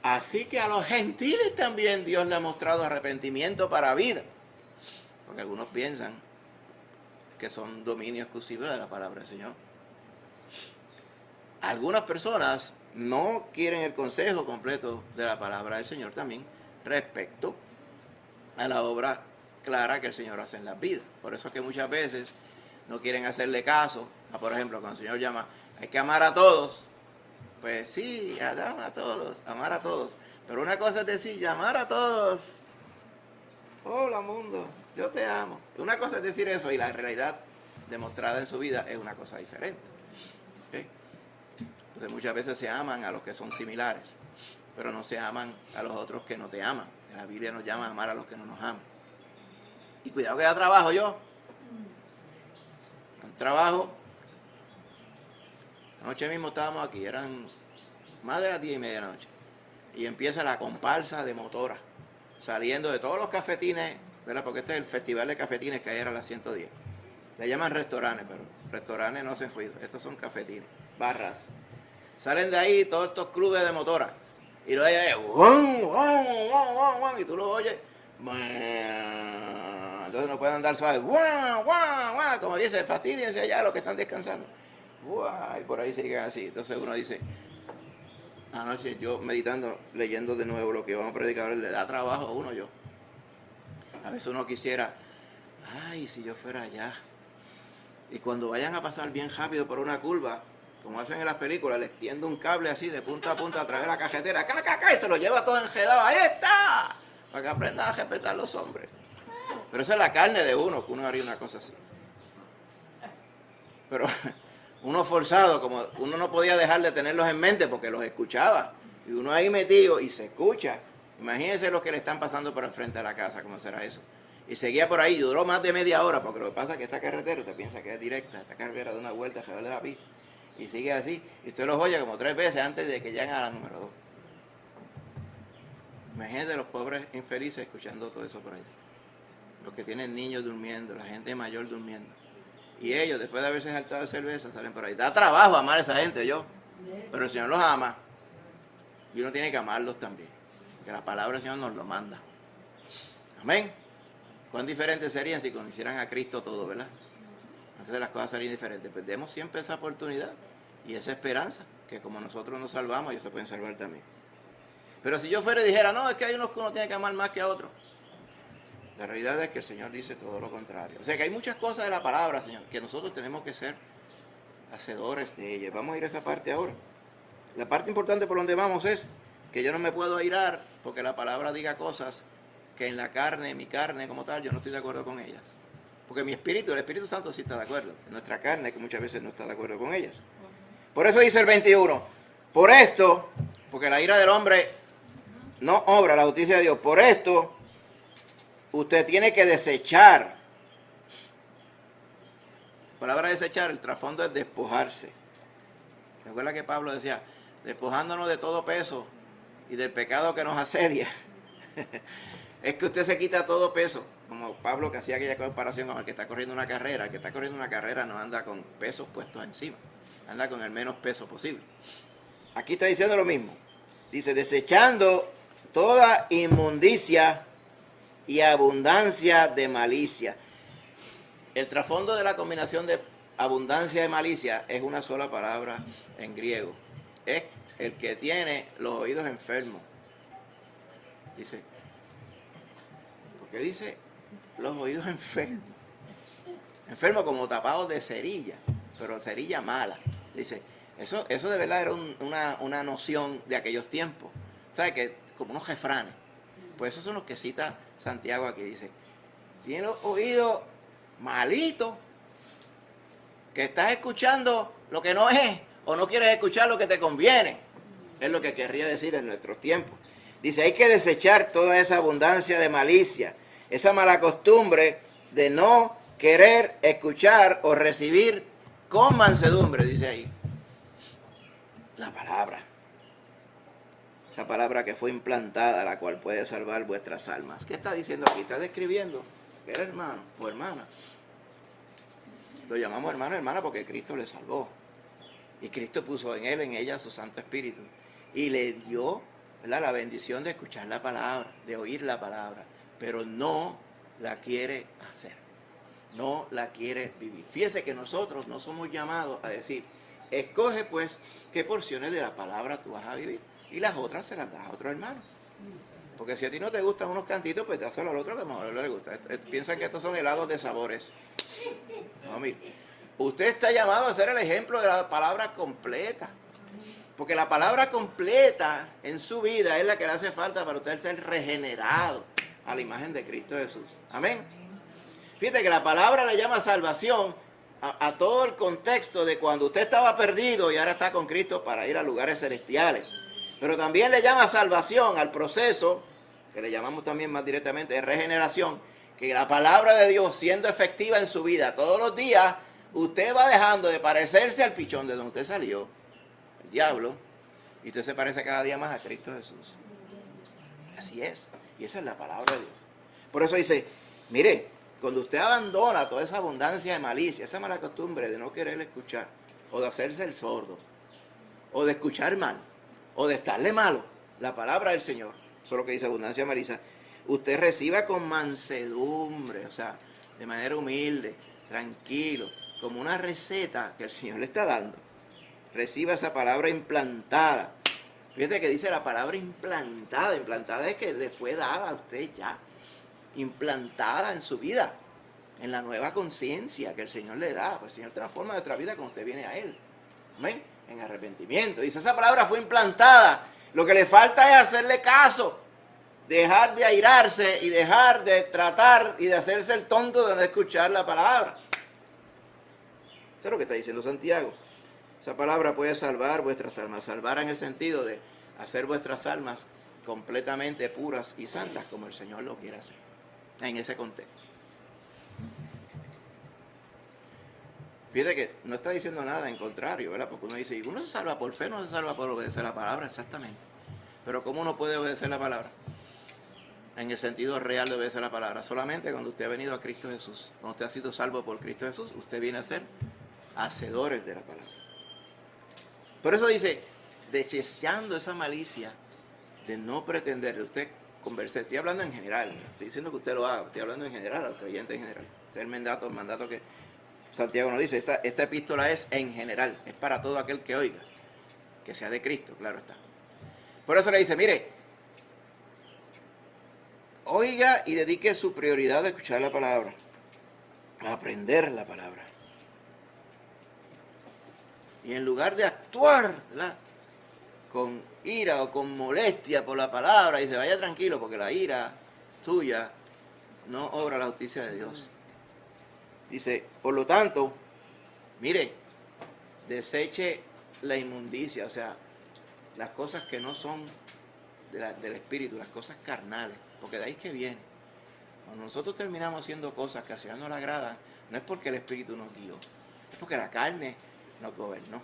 así que a los gentiles también Dios le ha mostrado arrepentimiento para vida. Porque algunos piensan que son dominio exclusivo de la palabra del Señor. Algunas personas no quieren el consejo completo de la palabra del Señor también respecto a la obra clara que el Señor hace en las vidas. Por eso es que muchas veces no quieren hacerle caso a, por ejemplo, cuando el Señor llama, hay que amar a todos. Pues sí, amar a todos. Pero una cosa es decir, llamar a todos. Hola mundo, yo te amo. Una cosa es decir eso y la realidad demostrada en su vida es una cosa diferente. ¿Okay? Entonces muchas veces se aman a los que son similares, pero no se aman a los otros que no te aman. La Biblia nos llama a amar a los que no nos aman. Y cuidado que da trabajo yo. Un trabajo. Anoche mismo estábamos aquí, eran más de las 10:30 de la noche. Y empieza la comparsa de motoras, saliendo de todos los cafetines, ¿verdad? Porque este es el festival de cafetines que hay a las 110. Le llaman restaurantes, pero restaurantes no hacen ruido. Estos son cafetines, barras. Salen de ahí todos estos clubes de motoras. Y lo oyes, y tú lo oyes. Entonces no pueden andar suaves. Como dice, fastidiense ya los que están descansando. Y por ahí siguen así. Entonces uno dice, anoche yo meditando, leyendo de nuevo lo que vamos a predicar, le da trabajo a uno yo. A veces uno quisiera, ay, si yo fuera allá. Y cuando vayan a pasar bien rápido por una curva, como hacen en las películas, les tiende un cable así de punta a punta a través de la cajetera, y se lo lleva todo enredado, ahí está, para que aprendan a respetar los hombres. Pero esa es la carne de uno, que uno haría una cosa así. Pero uno forzado, como uno no podía dejar de tenerlos en mente porque los escuchaba. Y uno ahí metido y se escucha. Imagínense los que le están pasando por enfrente de la casa, cómo será eso. Y seguía por ahí, duró más de media hora, porque lo que pasa es que esta carretera, usted piensa que es directa, esta carretera de una vuelta alrededor de la pista. Y sigue así, y usted los oye como 3 veces antes de que lleguen a la número 2. Imagínate los pobres infelices escuchando todo eso por allá. Los que tienen niños durmiendo, la gente mayor durmiendo. Y ellos, después de haberse saltado de cerveza, salen por ahí. Da trabajo amar a esa gente, yo. Pero el Señor los ama. Y uno tiene que amarlos también. Que la palabra del Señor nos lo manda. Amén. ¿Cuán diferentes serían si conocieran a Cristo todo, verdad? Entonces las cosas serían diferentes. Pues demos siempre esa oportunidad y esa esperanza, que como nosotros nos salvamos, ellos se pueden salvar también. Pero si yo fuera y dijera, no, es que hay unos que uno tiene que amar más que a otros. La realidad es que el Señor dice todo lo contrario. O sea que hay muchas cosas de la palabra, Señor, que nosotros tenemos que ser hacedores de ellas. Vamos a ir a esa parte ahora. La parte importante por donde vamos es que yo no me puedo airar porque la palabra diga cosas que en la carne, mi carne como tal, yo no estoy de acuerdo con ellas. Porque mi espíritu, el Espíritu Santo sí está de acuerdo. Nuestra carne que muchas veces no está de acuerdo con ellas. Por eso dice el 21. Por esto, porque la ira del hombre no obra la justicia de Dios. Por esto, usted tiene que desechar. La palabra desechar, el trasfondo es despojarse. ¿Recuerda que Pablo decía, despojándonos de todo peso y del pecado que nos asedia? Es que usted se quita todo peso, como Pablo que hacía aquella comparación con el que está corriendo una carrera. El que está corriendo una carrera no anda con pesos puestos encima, anda con el menos peso posible. Aquí está diciendo lo mismo. Dice, desechando toda inmundicia y abundancia de malicia. El trasfondo de la combinación de abundancia y malicia es una sola palabra en griego. Es el que tiene los oídos enfermos. Dice, porque dice los oídos enfermos. Enfermos como tapados de cerilla, pero cerilla mala. Dice, eso de verdad era una noción de aquellos tiempos. ¿Sabes? Que como unos refranes. Pues esos son los que cita Santiago aquí. Dice, tiene los oídos malitos, que estás escuchando lo que no es, o no quieres escuchar lo que te conviene. Es lo que querría decir en nuestros tiempos. Dice, hay que desechar toda esa abundancia de malicia, esa mala costumbre de no querer escuchar o recibir con mansedumbre, dice ahí, la palabra. Esa palabra que fue implantada, la cual puede salvar vuestras almas. ¿Qué está diciendo aquí? Está describiendo que era hermano o hermana. Lo llamamos hermano o hermana porque Cristo le salvó. Y Cristo puso en él, en ella, su Santo Espíritu. Y le dio, ¿verdad?, la bendición de escuchar la palabra, de oír la palabra. Pero no la quiere hacer. No la quiere vivir. Fíjese que nosotros no somos llamados a decir, escoge pues qué porciones de la palabra tú vas a vivir. Y las otras se las das a otro hermano. Porque si a ti no te gustan unos cantitos, pues dáselo al otro que mejor le gusta. Piensan que estos son helados de sabores. No, mire. Usted está llamado a ser el ejemplo de la palabra completa. Porque la palabra completa en su vida es la que le hace falta para usted ser regenerado a la imagen de Cristo Jesús. Amén. Fíjate que la palabra le llama salvación a todo el contexto de cuando usted estaba perdido y ahora está con Cristo para ir a lugares celestiales. Pero también le llama salvación al proceso, que le llamamos también más directamente de regeneración, que la palabra de Dios siendo efectiva en su vida todos los días, usted va dejando de parecerse al pichón de donde usted salió, el diablo, y usted se parece cada día más a Cristo Jesús. Así es, y esa es la palabra de Dios. Por eso dice, mire, cuando usted abandona toda esa abundancia de malicia, esa mala costumbre de no querer escuchar, o de hacerse el sordo, o de escuchar mal, o de estarle malo, la palabra del Señor, eso es lo que dice abundancia de malicia, usted reciba con mansedumbre, o sea, de manera humilde, tranquilo, como una receta que el Señor le está dando. Reciba esa palabra implantada. Fíjate que dice la palabra implantada. Implantada es que le fue dada a usted ya. Implantada en su vida, en la nueva conciencia que el Señor le da. Pues el Señor transforma nuestra vida cuando usted viene a Él. Amén. En arrepentimiento. Dice, esa palabra fue implantada. Lo que le falta es hacerle caso. Dejar de airarse y dejar de tratar y de hacerse el tonto de no escuchar la palabra. Eso es lo que está diciendo Santiago. Esa palabra puede salvar vuestras almas. Salvar en el sentido de hacer vuestras almas completamente puras y santas como el Señor lo quiere hacer. En ese contexto. Fíjate que no está diciendo nada en contrario, ¿verdad? Porque uno dice, uno se salva por fe, no se salva por obedecer la palabra, exactamente. Pero ¿cómo uno puede obedecer la palabra? en el sentido real de obedecer la palabra. Solamente cuando usted ha venido a Cristo Jesús, cuando usted ha sido salvo por Cristo Jesús, usted viene a ser hacedores de la palabra. Por eso dice, desechando esa malicia de no pretender de usted conversar. Estoy hablando en general, estoy diciendo que usted lo haga, estoy hablando en general, al creyente en general. Ese es el mandato que Santiago nos dice. Esta epístola es en general, es para todo aquel que oiga, que sea de Cristo, claro está. Por eso le dice, mire, oiga y dedique su prioridad a escuchar la palabra, a aprender la palabra. Y en lugar de actuar, ¿verdad?, con ira o con molestia por la palabra, y se vaya tranquilo, porque la ira suya no obra la justicia de Dios. Dice, por lo tanto, mire, deseche la inmundicia, o sea, las cosas que no son del espíritu, las cosas carnales, porque de ahí es que viene. Cuando nosotros terminamos haciendo cosas que al Señor no le agradan, no es porque el espíritu nos guió, es porque la carne nos gobernó.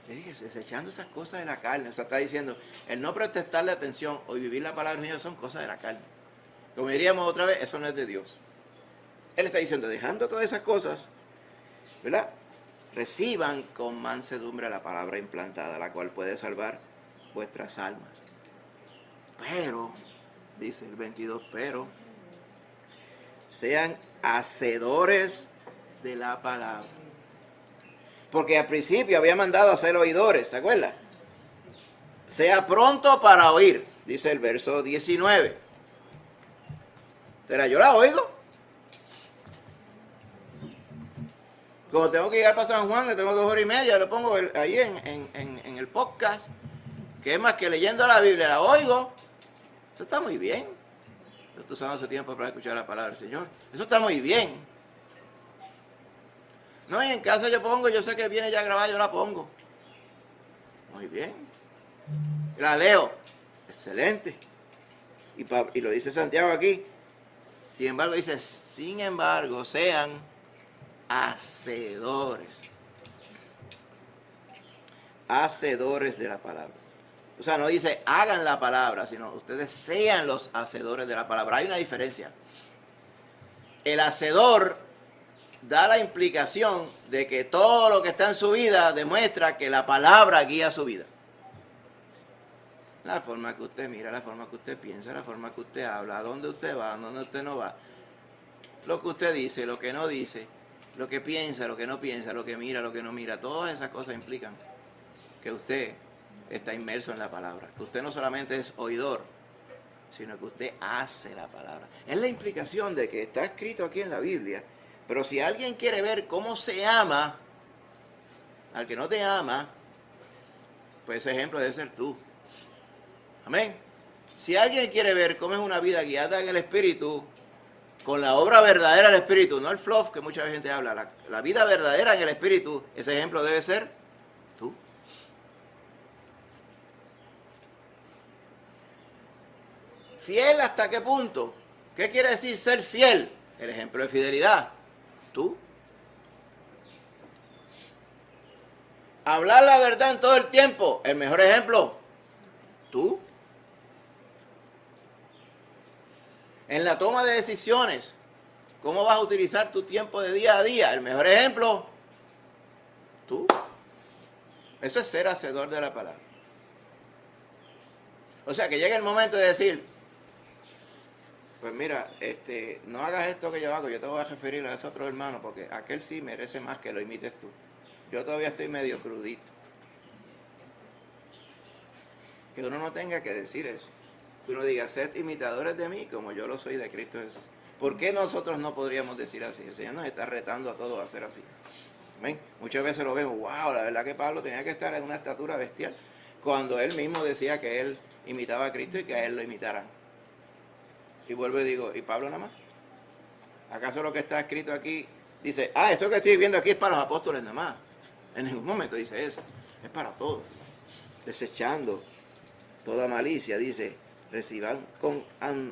Desechando esas cosas de la carne. O sea, está diciendo, el no prestarle atención o vivir la palabra de Dios son cosas de la carne. Como diríamos otra vez, eso no es de Dios. Él está diciendo, dejando todas esas cosas, ¿verdad?, reciban con mansedumbre la palabra implantada, la cual puede salvar vuestras almas. Pero, dice el 22, pero sean hacedores de la palabra. Porque al principio había mandado a ser oidores, ¿se acuerdan? Sea pronto para oír, dice el verso 19. ¿Será yo la oigo? Cuando tengo que llegar para San Juan, que tengo 2 horas y media, lo pongo ahí en el podcast, que es más que leyendo la Biblia, la oigo. Eso está muy bien. Yo estoy usando ese tiempo para escuchar la palabra del Señor. Eso está muy bien. No, y en casa yo sé que viene ya grabada, yo la pongo. Muy bien. La leo. Excelente. Y lo dice Santiago aquí. Sin embargo, dice, sin embargo, sean hacedores. Hacedores de la palabra. O sea, no dice hagan la palabra, sino ustedes sean los hacedores de la palabra. Hay una diferencia. El hacedor da la implicación de que todo lo que está en su vida demuestra que la palabra guía su vida. La forma que usted mira, la forma que usted piensa, la forma que usted habla, a dónde usted va, a dónde usted no va. Lo que usted dice, lo que no dice, lo que piensa, lo que no piensa, lo que mira, lo que no mira. Todas esas cosas implican que usted está inmerso en la palabra. Que usted no solamente es oidor, sino que usted hace la palabra. Es la implicación de que está escrito aquí en la Biblia. Pero si alguien quiere ver cómo se ama al que no te ama, pues ese ejemplo debe ser tú. Amén. Si alguien quiere ver cómo es una vida guiada en el Espíritu, con la obra verdadera del Espíritu, no el fluff que mucha gente habla, la vida verdadera en el Espíritu, ese ejemplo debe ser tú. ¿Fiel hasta qué punto? ¿Qué quiere decir ser fiel? El ejemplo de fidelidad. Tú. Hablar la verdad en todo el tiempo. El mejor ejemplo. Tú. En la toma de decisiones. ¿Cómo vas a utilizar tu tiempo de día a día? El mejor ejemplo. Tú. Eso es ser hacedor de la palabra. O sea, que llega el momento de decir, pues mira, no hagas esto que yo hago, yo te voy a referir a ese otro hermano, porque aquel sí merece más que lo imites tú. Yo todavía estoy medio crudito. Que uno no tenga que decir eso. Que uno diga, sed imitadores de mí como yo lo soy de Cristo Jesús. ¿Por qué nosotros no podríamos decir así? El Señor nos está retando a todos a hacer así. ¿Ven? Muchas veces lo vemos, wow, la verdad que Pablo tenía que estar en una estatura bestial, cuando él mismo decía que él imitaba a Cristo y que a él lo imitaran. Y vuelvo y digo, ¿y Pablo nada más? ¿Acaso lo que está escrito aquí dice, eso que estoy viendo aquí es para los apóstoles nada más? En ningún momento dice eso, es para todos. Desechando toda malicia, dice, reciban con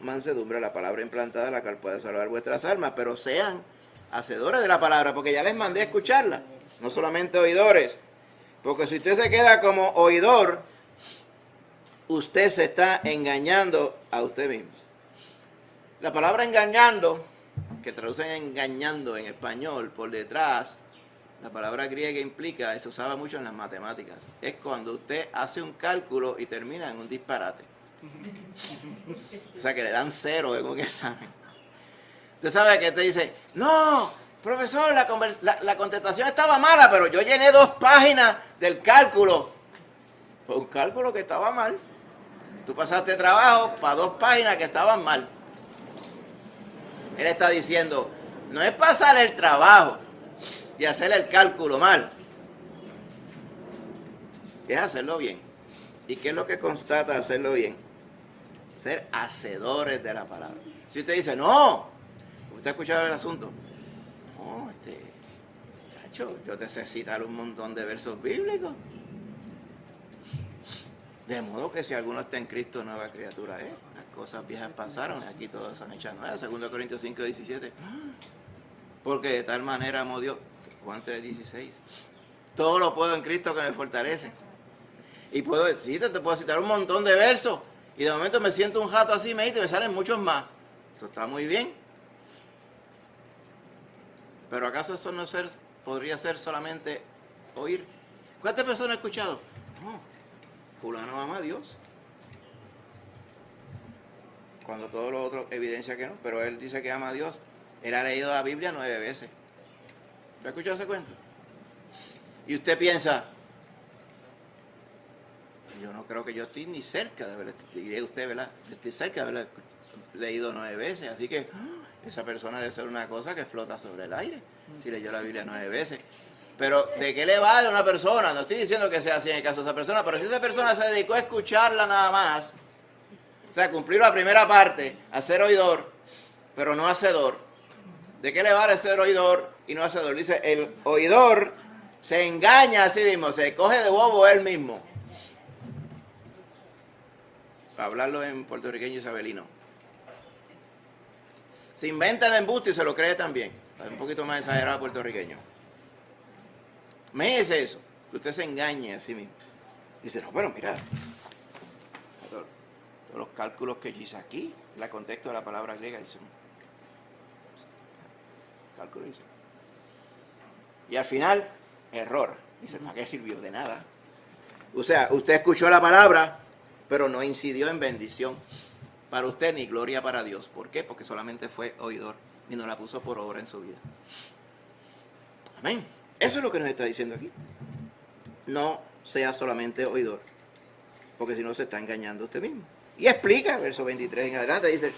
mansedumbre la palabra implantada, la cual puede salvar vuestras almas, pero sean hacedores de la palabra, porque ya les mandé a escucharla, no solamente oidores, porque si usted se queda como oidor, usted se está engañando a usted mismo. La palabra engañando, que traducen engañando en español, por detrás, la palabra griega implica, se usaba mucho en las matemáticas, es cuando usted hace un cálculo y termina en un disparate. O sea, que le dan 0 en un examen. Usted sabe que te dice, no, profesor, la contestación estaba mala, pero yo llené 2 páginas del cálculo. Fue un cálculo que estaba mal. Tú pasaste trabajo para 2 páginas que estaban mal. Él está diciendo, no es pasar el trabajo y hacer el cálculo mal, es hacerlo bien. ¿Y qué es lo que constata hacerlo bien? Ser hacedores de la palabra. Si usted dice, no, ¿usted ha escuchado el asunto? No, chacho, yo te sé citar un montón de versos bíblicos. De modo que si alguno está en Cristo, nueva criatura es. Las cosas viejas pasaron, aquí todas se han hecho nuevas. 2 Corintios 5, 17. Porque de tal manera amó Dios. Juan 3, 16. Todo lo puedo en Cristo que me fortalece. Y puedo decir, te puedo citar un montón de versos. Y de momento me siento un jato así, y me salen muchos más. Esto está muy bien. Pero ¿acaso eso no podría ser solamente oír? ¿Cuántas personas he escuchado? No, fulano ama a Dios. Cuando todo lo otro evidencia que no, pero él dice que ama a Dios. Él ha leído la Biblia 9 veces. ¿Te ha escuchado ese cuento? Y usted piensa, yo no creo que yo estoy ni cerca de haber, diría usted, ¿verdad? Estoy cerca de haber leído 9 veces, así que esa persona debe ser una cosa que flota sobre el aire, si leyó la Biblia 9 veces. Pero ¿de qué le vale a una persona? No estoy diciendo que sea así en el caso de esa persona, pero si esa persona se dedicó a escucharla nada más, o sea, cumplir la primera parte, a ser oidor, pero no hacedor, ¿de qué le vale ser oidor y no hacedor? Dice, el oidor se engaña a sí mismo, se coge de bobo él mismo. Para hablarlo en puertorriqueño isabelino. Se inventa el embuste y se lo cree también. Es un poquito más exagerado puertorriqueño. Imagínese eso, que usted se engañe a sí mismo. Dice, no, pero mira, todos los cálculos que yo hice aquí, el contexto de la palabra griega, dice, cálculo dice. Y al final, error. Dice, ¿para qué sirvió? De nada. O sea, usted escuchó la palabra, pero no incidió en bendición para usted ni gloria para Dios. ¿Por qué? Porque solamente fue oidor y no la puso por obra en su vida. Amén. Eso es lo que nos está diciendo aquí. No sea solamente oidor, porque si no se está engañando usted mismo. Y explica, verso 23 en adelante, dice,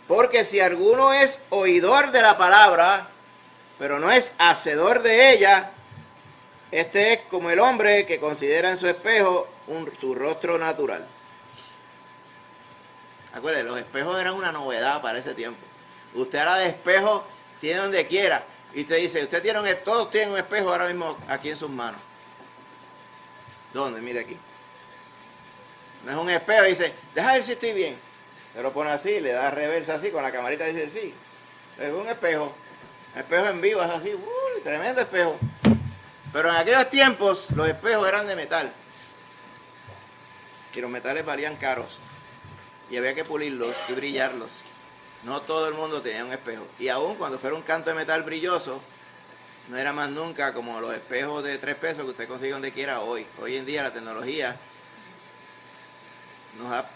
porque si alguno es oidor de la palabra, pero no es hacedor de ella, este es como el hombre que considera en su espejo su rostro natural. Acuérdense, los espejos eran una novedad para ese tiempo. Usted ahora de espejo tiene donde quiera. Y usted dice, todos tienen un espejo ahora mismo aquí en sus manos. ¿Dónde? Mire aquí. No es un espejo, dice, deja ver si estoy bien. Se lo pone así, le da reversa así, con la camarita dice sí. Es un espejo. Espejo en vivo, es así, tremendo espejo. Pero en aquellos tiempos los espejos eran de metal. Y los metales valían caros. Y había que pulirlos y brillarlos. No todo el mundo tenía un espejo. Y aún cuando fuera un canto de metal brilloso, no era más nunca como los espejos de 3 pesos que usted consigue donde quiera hoy. Hoy en día la tecnología nos ha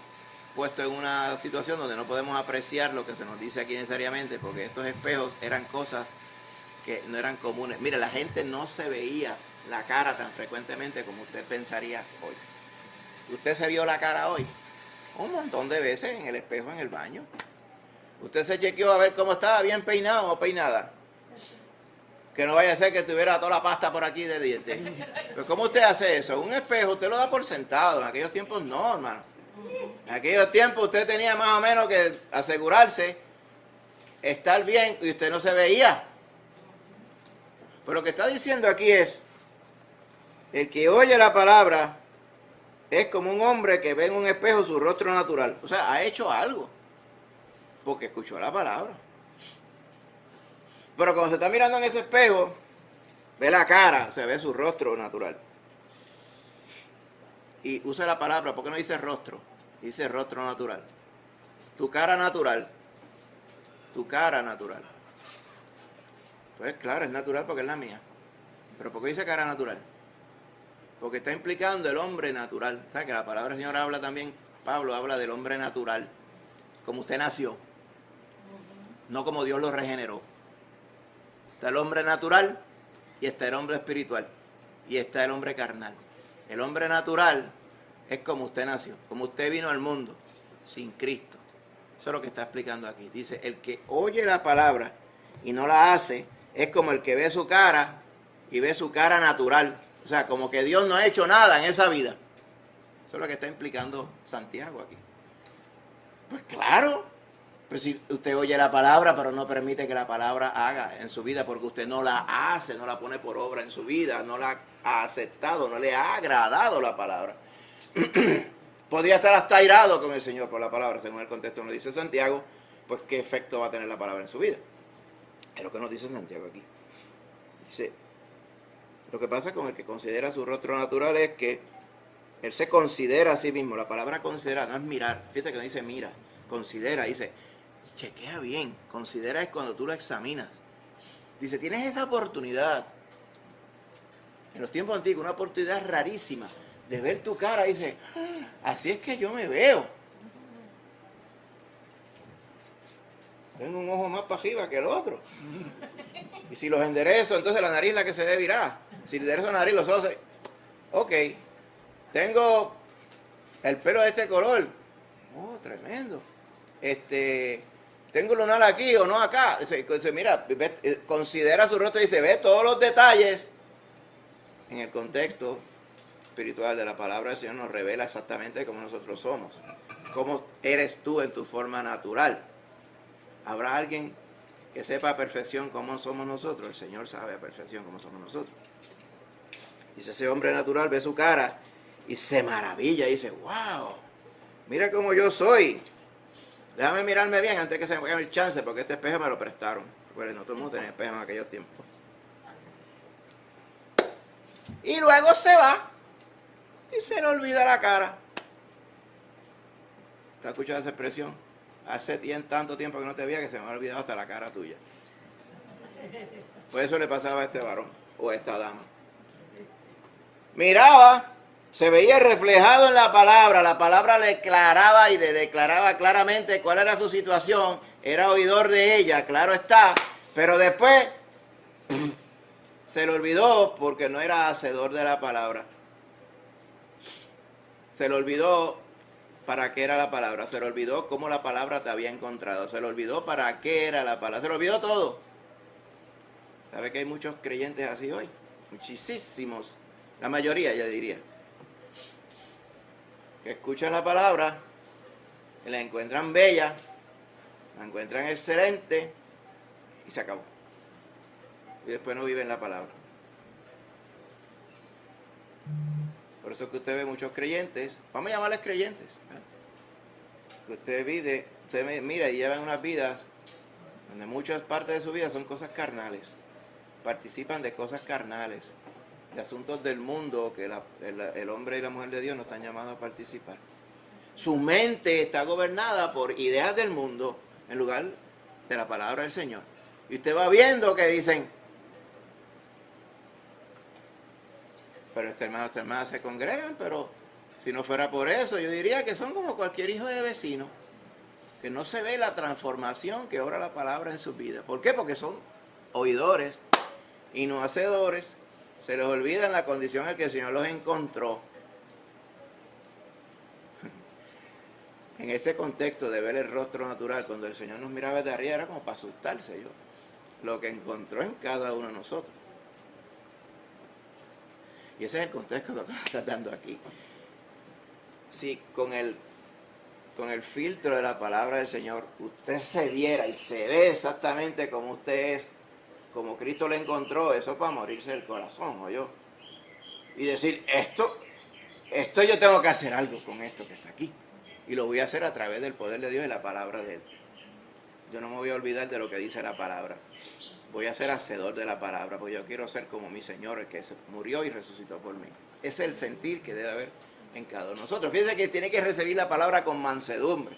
puesto en una situación donde no podemos apreciar lo que se nos dice aquí necesariamente, porque estos espejos eran cosas que no eran comunes. Mire, la gente no se veía la cara tan frecuentemente como usted pensaría hoy. ¿Usted se vio la cara hoy? Un montón de veces en el espejo en el baño. Usted se chequeó a ver cómo estaba, bien peinado o peinada. Que no vaya a ser que tuviera toda la pasta por aquí de dientes. Pero ¿cómo usted hace eso? Un espejo usted lo da por sentado. En aquellos tiempos no, hermano. En aquellos tiempos usted tenía más o menos que asegurarse, estar bien, y usted no se veía. Pero lo que está diciendo aquí es, el que oye la palabra es como un hombre que ve en un espejo su rostro natural. O sea, ha hecho algo, porque escuchó la palabra. Pero cuando se está mirando en ese espejo, ve la cara, se ve su rostro natural. Y usa la palabra, ¿por qué no dice rostro? Dice rostro natural. Tu cara natural tu cara natural. Pues claro, es natural porque es la mía. Pero ¿por qué dice cara natural? Porque está implicando el hombre natural. ¿Sabes que la palabra del Señor habla también? Pablo habla del hombre natural, como usted nació, no como Dios lo regeneró. Está el hombre natural y está el hombre espiritual y está el hombre carnal. El hombre natural es como usted nació, como usted vino al mundo, sin Cristo. Eso es lo que está explicando aquí. Dice, el que oye la palabra y no la hace, es como el que ve su cara y ve su cara natural. O sea, como que Dios no ha hecho nada en esa vida. Eso es lo que está implicando Santiago aquí. Pues claro, pues si usted oye la palabra, pero no permite que la palabra haga en su vida, porque usted no la hace, no la pone por obra en su vida, no la ha aceptado, no le ha agradado la palabra. Podría estar hasta irado con el Señor por la palabra, según el contexto que nos dice Santiago, pues qué efecto va a tener la palabra en su vida. Es lo que nos dice Santiago aquí. Dice, lo que pasa con el que considera su rostro natural es que él se considera a sí mismo. La palabra considerar no es mirar. Fíjate que no dice mira, considera, dice, chequea bien. Considera es cuando tú lo examinas. Dice, tienes esta oportunidad. En los tiempos antiguos, una oportunidad rarísima de ver tu cara. Dice, así es que yo me veo. Tengo un ojo más para arriba que el otro. Y si los enderezo, entonces la nariz es la que se ve virada. Si enderezo la nariz, los ojos se... Ok. Tengo el pelo de este color. Oh, tremendo. Tengo lunar aquí o no acá. Dice, mira, considera su rostro y dice, ve todos los detalles. En el contexto espiritual de la palabra del Señor nos revela exactamente cómo nosotros somos. Cómo eres tú en tu forma natural. ¿Habrá alguien que sepa a perfección cómo somos nosotros? El Señor sabe a perfección cómo somos nosotros. Dice, ese hombre natural ve su cara y se maravilla. Y dice, wow, mira cómo yo soy. Déjame mirarme bien antes que se me acabe el chance, porque este espejo me lo prestaron. Recuerden, no todo el mundo tenía espejo en aquellos tiempos. Y luego se va y se le olvida la cara. ¿Te has escuchado esa expresión? Hace tanto tiempo que no te veía que se me ha olvidado hasta la cara tuya. Pues eso le pasaba a este varón o a esta dama. Miraba, se veía reflejado en la palabra le aclaraba y le declaraba claramente cuál era su situación, era oidor de ella, claro está, pero después se le olvidó porque no era hacedor de la palabra. Se le olvidó para qué era la palabra, se le olvidó cómo la palabra te había encontrado, se le olvidó para qué era la palabra, se le olvidó todo. ¿Sabe que hay muchos creyentes así hoy? Muchísimos, la mayoría ya diría, que escuchan la palabra, y la encuentran bella, la encuentran excelente, y se acabó. Y después no viven la palabra. Por eso es que usted ve muchos creyentes, vamos a llamarles creyentes, que usted mira y llevan unas vidas donde muchas partes de su vida son cosas carnales, participan de cosas carnales, de asuntos del mundo que el hombre y la mujer de Dios no están llamados a participar. Su mente está gobernada por ideas del mundo en lugar de la palabra del Señor. Y usted va viendo que dicen, pero esta hermana se congregan, pero si no fuera por eso, yo diría que son como cualquier hijo de vecino, que no se ve la transformación que obra la palabra en su vida. ¿Por qué? Porque son oidores y no hacedores. Se les olvida en la condición en que el Señor los encontró. En ese contexto de ver el rostro natural, cuando el Señor nos miraba desde arriba, era como para asustarse yo. Lo que encontró en cada uno de nosotros. Y ese es el contexto que nos está dando aquí. Si con el filtro de la palabra del Señor, usted se viera y se ve exactamente como usted es, como Cristo le encontró, eso es para morirse del corazón, ¿o yo? Y decir, esto yo tengo que hacer algo con esto que está aquí. Y lo voy a hacer a través del poder de Dios y la palabra de Él. Yo no me voy a olvidar de lo que dice la palabra. Voy a ser hacedor de la palabra, porque yo quiero ser como mi Señor, el que murió y resucitó por mí. Ese es el sentir que debe haber en cada uno de nosotros. Fíjense que tiene que recibir la palabra con mansedumbre.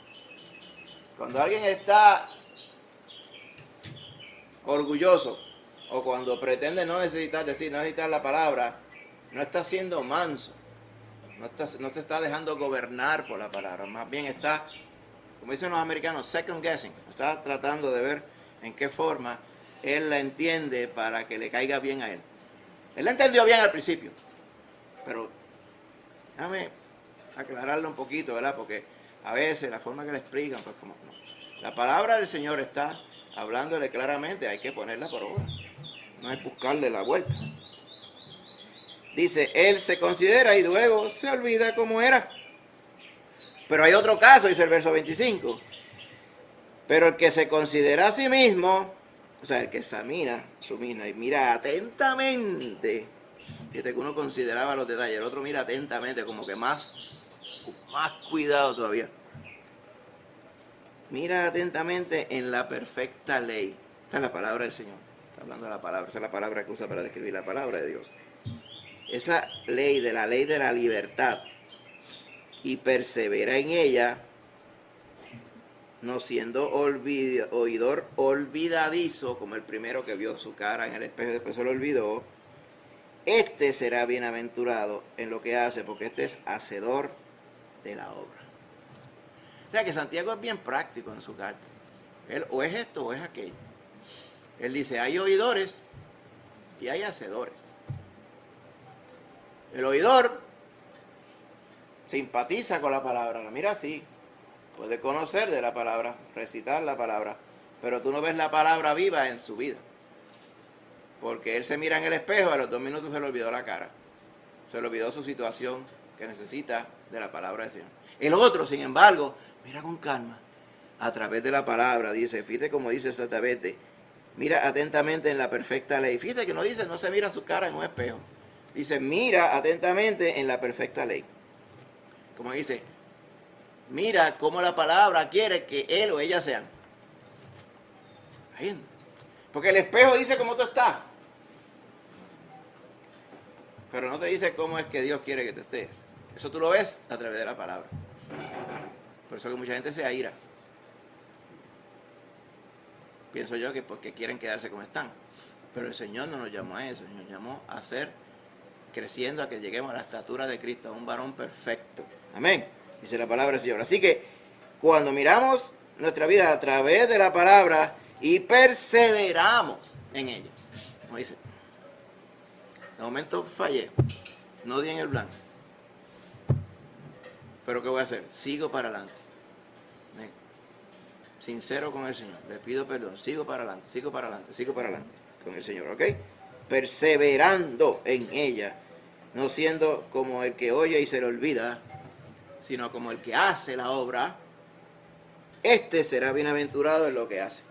Cuando alguien está orgulloso o cuando pretende no necesitar la palabra, no está siendo manso, no se está dejando gobernar por la palabra, más bien está, como dicen los americanos, second guessing, está tratando de ver en qué forma él la entiende para que le caiga bien a él. Él la entendió bien al principio, pero déjame aclararlo un poquito, ¿verdad? Porque a veces la forma que le explican, pues como no. La palabra del Señor está hablándole claramente, hay que ponerla por obra. No es buscarle la vuelta. Dice, él se considera y luego se olvida cómo era. Pero hay otro caso, dice el verso 25. Pero el que se considera a sí mismo, o sea, el que examina su mina y mira atentamente, fíjate que uno consideraba los detalles, el otro mira atentamente, como que más cuidado todavía. Mira atentamente en la perfecta ley. Esta es la palabra del Señor. Está hablando de la palabra. Esa es la palabra que usa para describir la palabra de Dios. Esa ley de la libertad. Y persevera en ella, no siendo oidor olvidadizo, como el primero que vio su cara en el espejo y después se lo olvidó. Este será bienaventurado en lo que hace, porque este es hacedor de la obra. O sea que Santiago es bien práctico en su carta. Él o es esto o es aquello. Él dice, hay oidores y hay hacedores. El oidor simpatiza con la palabra, la mira así, puede conocer de la palabra, recitar la palabra, pero tú no ves la palabra viva en su vida. Porque él se mira en el espejo, a los 2 minutos se le olvidó la cara. Se le olvidó su situación que necesita de la palabra del Señor. El otro, sin embargo, mira con calma, a través de la palabra, dice, fíjate como dice exactamente, mira atentamente en la perfecta ley. Fíjate que no dice, no se mira su cara en un espejo. Dice, mira atentamente en la perfecta ley. Como dice, mira cómo la palabra quiere que él o ella sean. Porque el espejo dice cómo tú estás, pero no te dice cómo es que Dios quiere que te estés. Eso tú lo ves a través de la palabra. Por eso que mucha gente se aira. Pienso yo que porque quieren quedarse como están. Pero el Señor no nos llamó a eso, nos llamó a ser creciendo, a que lleguemos a la estatura de Cristo, a un varón perfecto. Amén. Dice la palabra del Señor. Así que cuando miramos nuestra vida a través de la palabra y perseveramos en ella, como dice, de momento fallé, no di en el blanco, pero ¿qué voy a hacer? Sigo para adelante. Amén. Sincero con el Señor, le pido perdón, sigo para adelante, sigo para adelante, sigo para adelante con el Señor, ¿ok? Perseverando en ella, no siendo como el que oye y se le olvida, sino como el que hace la obra. Este será bienaventurado en lo que hace.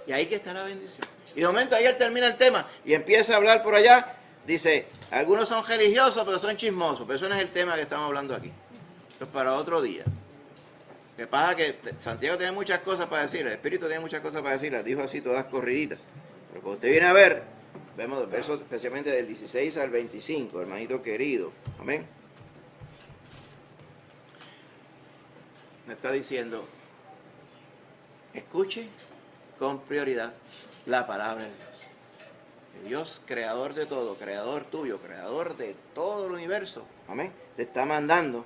Y ahí que está la bendición. Y de momento ahí él termina el tema y empieza a hablar por allá. Dice, algunos son religiosos pero son chismosos. Pero eso no es el tema que estamos hablando aquí. Eso es para otro día. Lo que pasa es que Santiago tiene muchas cosas para decir. El Espíritu tiene muchas cosas para decir. Las dijo así todas corriditas. Pero cuando usted viene a ver, vemos los versos especialmente del 16 al 25, hermanito querido. Amén. Me está diciendo, escuche con prioridad la palabra de Dios. El Dios, creador de todo, creador tuyo, creador de todo el universo, amén, te está mandando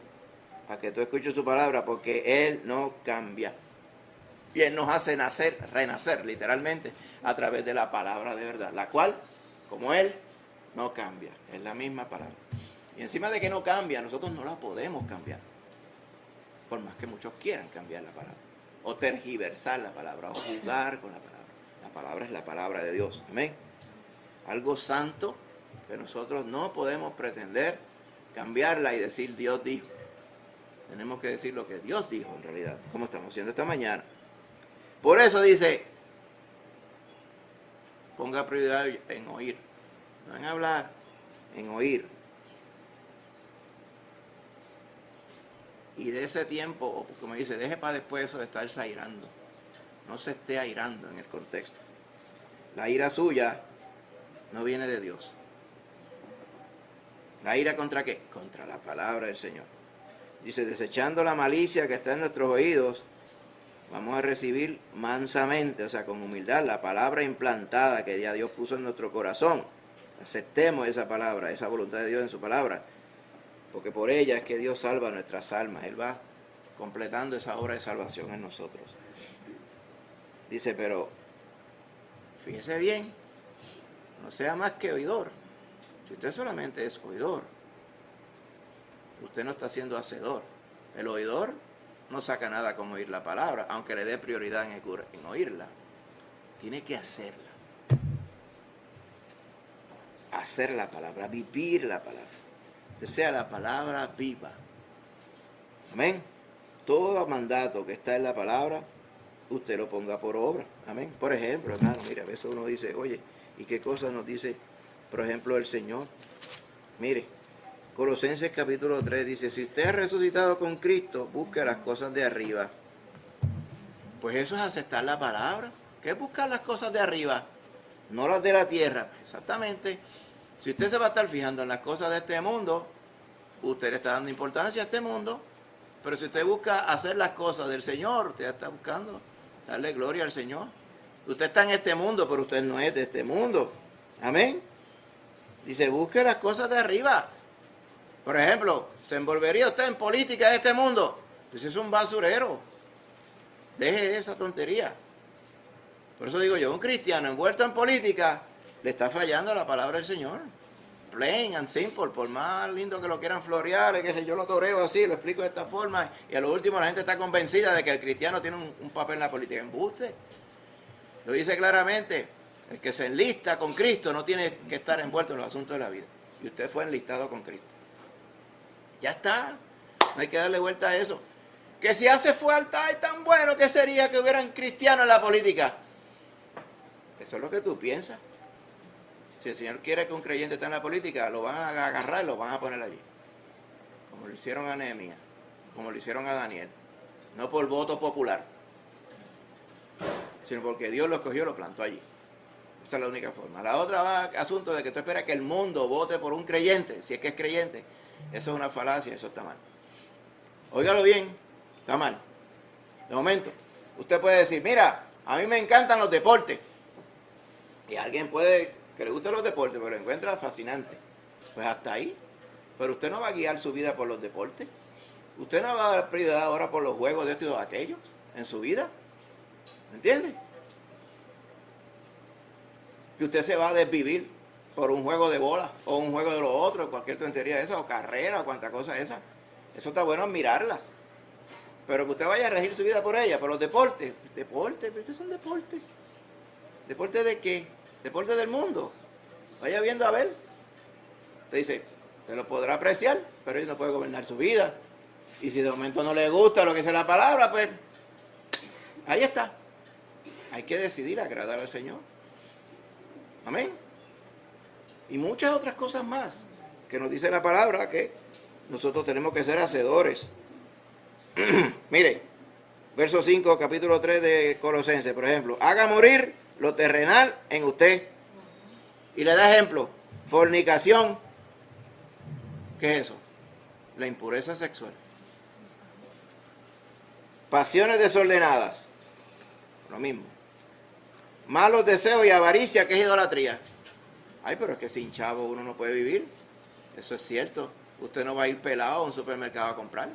a que tú escuches su palabra porque Él no cambia. Y Él nos hace nacer, renacer, literalmente, a través de la palabra de verdad, la cual, como Él, no cambia. Es la misma palabra. Y encima de que no cambia, nosotros no la podemos cambiar. Por más que muchos quieran cambiar la palabra, o tergiversar la palabra, o jugar con la palabra. La palabra es la palabra de Dios, amén. Algo santo que nosotros no podemos pretender cambiarla y decir Dios dijo. Tenemos que decir lo que Dios dijo en realidad, como estamos haciendo esta mañana. Por eso dice, ponga prioridad en oír, no en hablar, en oír. Y de ese tiempo, como dice, deje para después eso de estarse airando. No se esté airando en el contexto. La ira suya no viene de Dios. ¿La ira contra qué? Contra la palabra del Señor. Dice, desechando la malicia que está en nuestros oídos Vamos a recibir mansamente, o sea, con humildad, la palabra implantada que ya Dios puso en nuestro corazón. Aceptemos esa palabra, esa voluntad de Dios en su palabra, porque por ella es que Dios salva nuestras almas. Él va completando esa obra de salvación en nosotros. Dice, pero fíjese bien, no sea más que oidor. Si usted solamente es oidor, usted no está siendo hacedor. El oidor no saca nada con oír la palabra, aunque le dé prioridad en oírla. Tiene que hacerla. Hacer la palabra, vivir la palabra. Que sea la palabra viva. Amén. Todo mandato que está en la palabra, usted lo ponga por obra. Amén. Por ejemplo, hermano, mira, a veces uno dice, oye, ¿y qué cosa nos dice, por ejemplo, el Señor? Mire, Colosenses capítulo 3 dice, si usted ha resucitado con Cristo, busque las cosas de arriba. Pues eso es aceptar la palabra. ¿Qué es buscar las cosas de arriba? No las de la tierra. Exactamente. Si usted se va a estar fijando en las cosas de este mundo, usted le está dando importancia a este mundo. Pero si usted busca hacer las cosas del Señor, usted está buscando darle gloria al Señor. Usted está en este mundo, pero usted no es de este mundo. Amén. Dice, busque las cosas de arriba. Por ejemplo, ¿se envolvería usted en política de este mundo? Pues es un basurero. Deje esa tontería. Por eso digo yo, un cristiano envuelto en política le está fallando la palabra del Señor. Plain and simple, por más lindo que lo quieran florear, que yo lo toreo así, lo explico de esta forma, y a lo último la gente está convencida de que el cristiano tiene un papel en la política. Embuste. Lo dice claramente, el que se enlista con Cristo no tiene que estar envuelto en los asuntos de la vida. Y usted fue enlistado con Cristo. Ya está. No hay que darle vuelta a eso. Que si hace falta, es tan bueno que sería que hubieran cristianos en la política. Eso es lo que tú piensas. Si el Señor quiere que un creyente esté en la política, lo van a agarrar y lo van a poner allí. Como lo hicieron a Nehemías, como lo hicieron a Daniel. No por voto popular, sino porque Dios lo escogió y lo plantó allí. Esa es la única forma. La otra va asunto de que tú esperas que el mundo vote por un creyente, si es que es creyente. Eso es una falacia, eso está mal. Óigalo bien, está mal. De momento, usted puede decir, mira, a mí me encantan los deportes. Y alguien puede que le gusten los deportes, pero lo encuentra fascinante. Pues hasta ahí. Pero usted no va a guiar su vida por los deportes. Usted no va a dar prioridad ahora por los juegos de esto y de aquello en su vida. ¿Me entiende? Que usted se va a desvivir por un juego de bola o un juego de lo otro, cualquier tontería de esa, o carrera, o cuanta cosa esa. Eso está bueno admirarlas. Pero que usted vaya a regir su vida por ella, por los deportes. ¿Deportes? ¿Pero qué son deportes? ¿Deportes de qué? ¿Deportes del mundo? Vaya viendo a ver. Usted dice, usted lo podrá apreciar, pero él no puede gobernar su vida. Y si de momento no le gusta lo que dice la palabra, pues ahí está. Hay que decidir agradar al Señor. Amén. Y muchas otras cosas más que nos dice la palabra que nosotros tenemos que ser hacedores. Mire, verso 5, capítulo 3 de Colosenses, por ejemplo. Haga morir lo terrenal en usted. Y le da ejemplo. Fornicación. ¿Qué es eso? La impureza sexual. Pasiones desordenadas. Lo mismo. Malos deseos y avaricia, que es idolatría. Ay, pero es que sin chavo uno no puede vivir. Eso es cierto. Usted no va a ir pelado a un supermercado a comprar.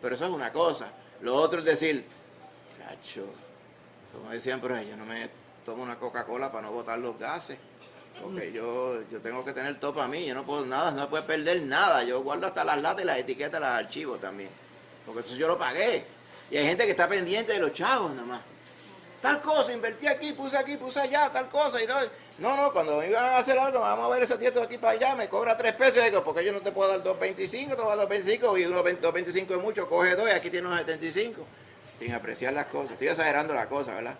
Pero eso es una cosa. Lo otro es decir, cacho, como decían por ahí, yo no me tomo una Coca-Cola para no botar los gases. Porque yo tengo que tener todo para mí. Yo no puedo nada, no puedo perder nada. Yo guardo hasta las latas y las etiquetas, los archivos también. Porque eso yo lo pagué. Y hay gente que está pendiente de los chavos nada más. Tal cosa, invertí aquí, puse allá, tal cosa. Y no, cuando me iban a hacer algo, vamos a ver ese tieto de aquí para allá, me cobra 3 pesos. Y digo, porque yo no te puedo dar 2.25, te voy a dar 2.25, y 2.25 es mucho, coge 2 y aquí tiene unos 75. Sin apreciar las cosas. Estoy exagerando la cosa, ¿verdad?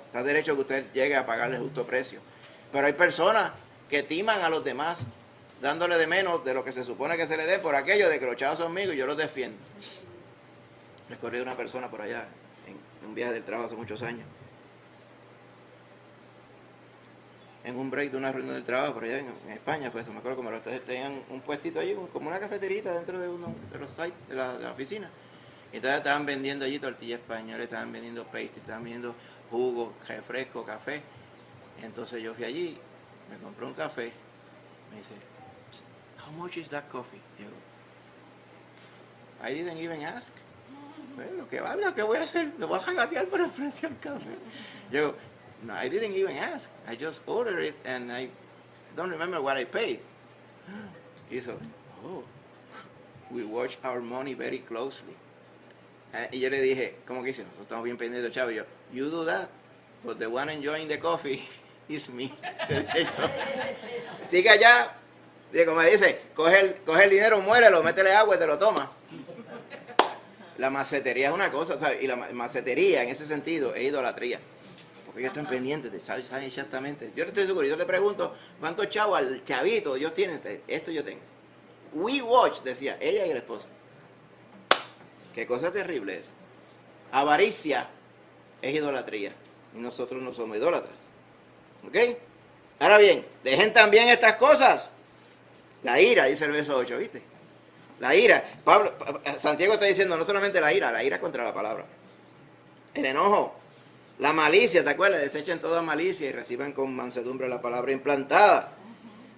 Está derecho que usted llegue a pagarle el justo precio. Pero hay personas que timan a los demás, dándole de menos de lo que se supone que se le dé por aquello de que los chavos son míos y yo los defiendo. Recorrí una persona por allá en un viaje del trabajo hace muchos años. En un break de una reunión del trabajo por allá en España fue eso, me acuerdo como ustedes tenían un puestito allí, como una cafeterita dentro de uno de los sites de la oficina. Entonces estaban vendiendo allí tortillas españolas, estaban vendiendo pastry, estaban vendiendo jugo, refresco, café. Entonces yo fui allí, me compré un café, me dice, how much is that coffee? Digo, I didn't even ask. Pues, lo que vale, lo que voy a hacer, lo voy a regatear por el precio del café. Yo, no, I didn't even ask. I just ordered it and I don't remember what I paid. Y so, oh, we watch our money very closely. Y yo le dije, ¿cómo que hicimos? Estamos bien pendientes, chavo. Y yo, you do that, but the one enjoying the coffee is me. Sigue allá, como me dice, coge el dinero, muérelo, métele agua y te lo toma. La macetería es una cosa, ¿sabes? Y la macetería en ese sentido es idolatría. Porque ellos están pendientes, saben exactamente. Yo estoy seguro, yo te pregunto, ¿cuántos chavos al chavito ellos tienen? Esto yo tengo. We watch, decía ella y el esposo. Qué cosa terrible es. Avaricia es idolatría. Y nosotros no somos idólatras. ¿Ok? Ahora bien, dejen también estas cosas. La ira, dice el verso 8, ¿viste? La ira. Santiago está diciendo no solamente la ira contra la palabra. El enojo. La malicia, ¿te acuerdas? Desechen toda malicia y reciban con mansedumbre la palabra implantada.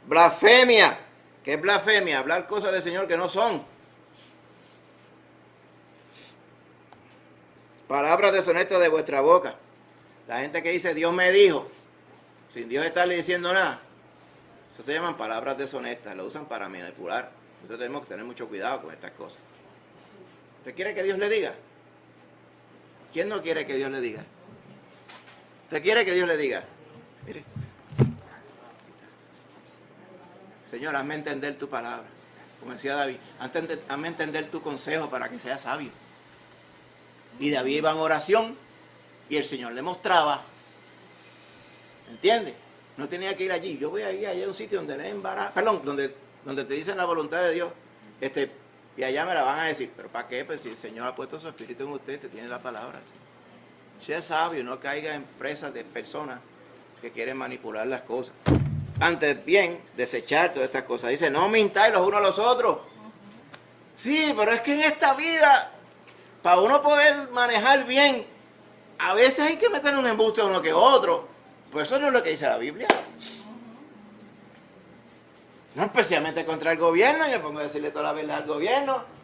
Blasfemia. ¿Qué es blasfemia? Hablar cosas del Señor que no son. Palabras deshonestas de vuestra boca. La gente que dice Dios me dijo, sin Dios estarle diciendo nada. Eso se llaman palabras deshonestas, lo usan para manipular. Nosotros tenemos que tener mucho cuidado con estas cosas. ¿Usted quiere que Dios le diga? ¿Quién no quiere que Dios le diga? ¿Usted quiere que Dios le diga? Mire. Señor, hazme entender tu palabra. Como decía David, hazme entender tu consejo para que sea sabio. Y David iba en oración y el Señor le mostraba. ¿Entiendes? No tenía que ir allí. Yo voy a ir allá a un sitio donde le embaraza. Perdón, donde te dicen la voluntad de Dios. Y allá me la van a decir. ¿Pero para qué? Pues si el Señor ha puesto su espíritu en usted, te tiene la palabra. ¿Sí? Sea sabio, no caiga en presas de personas que quieren manipular las cosas. Antes bien, desechar todas estas cosas. Dice, no mintáis los unos a los otros. Sí, pero es que en esta vida, para uno poder manejar bien, a veces hay que meter un embuste a uno que otro. Pues eso no es lo que dice la Biblia. No especialmente contra el gobierno, yo pongo a decirle toda la verdad al gobierno.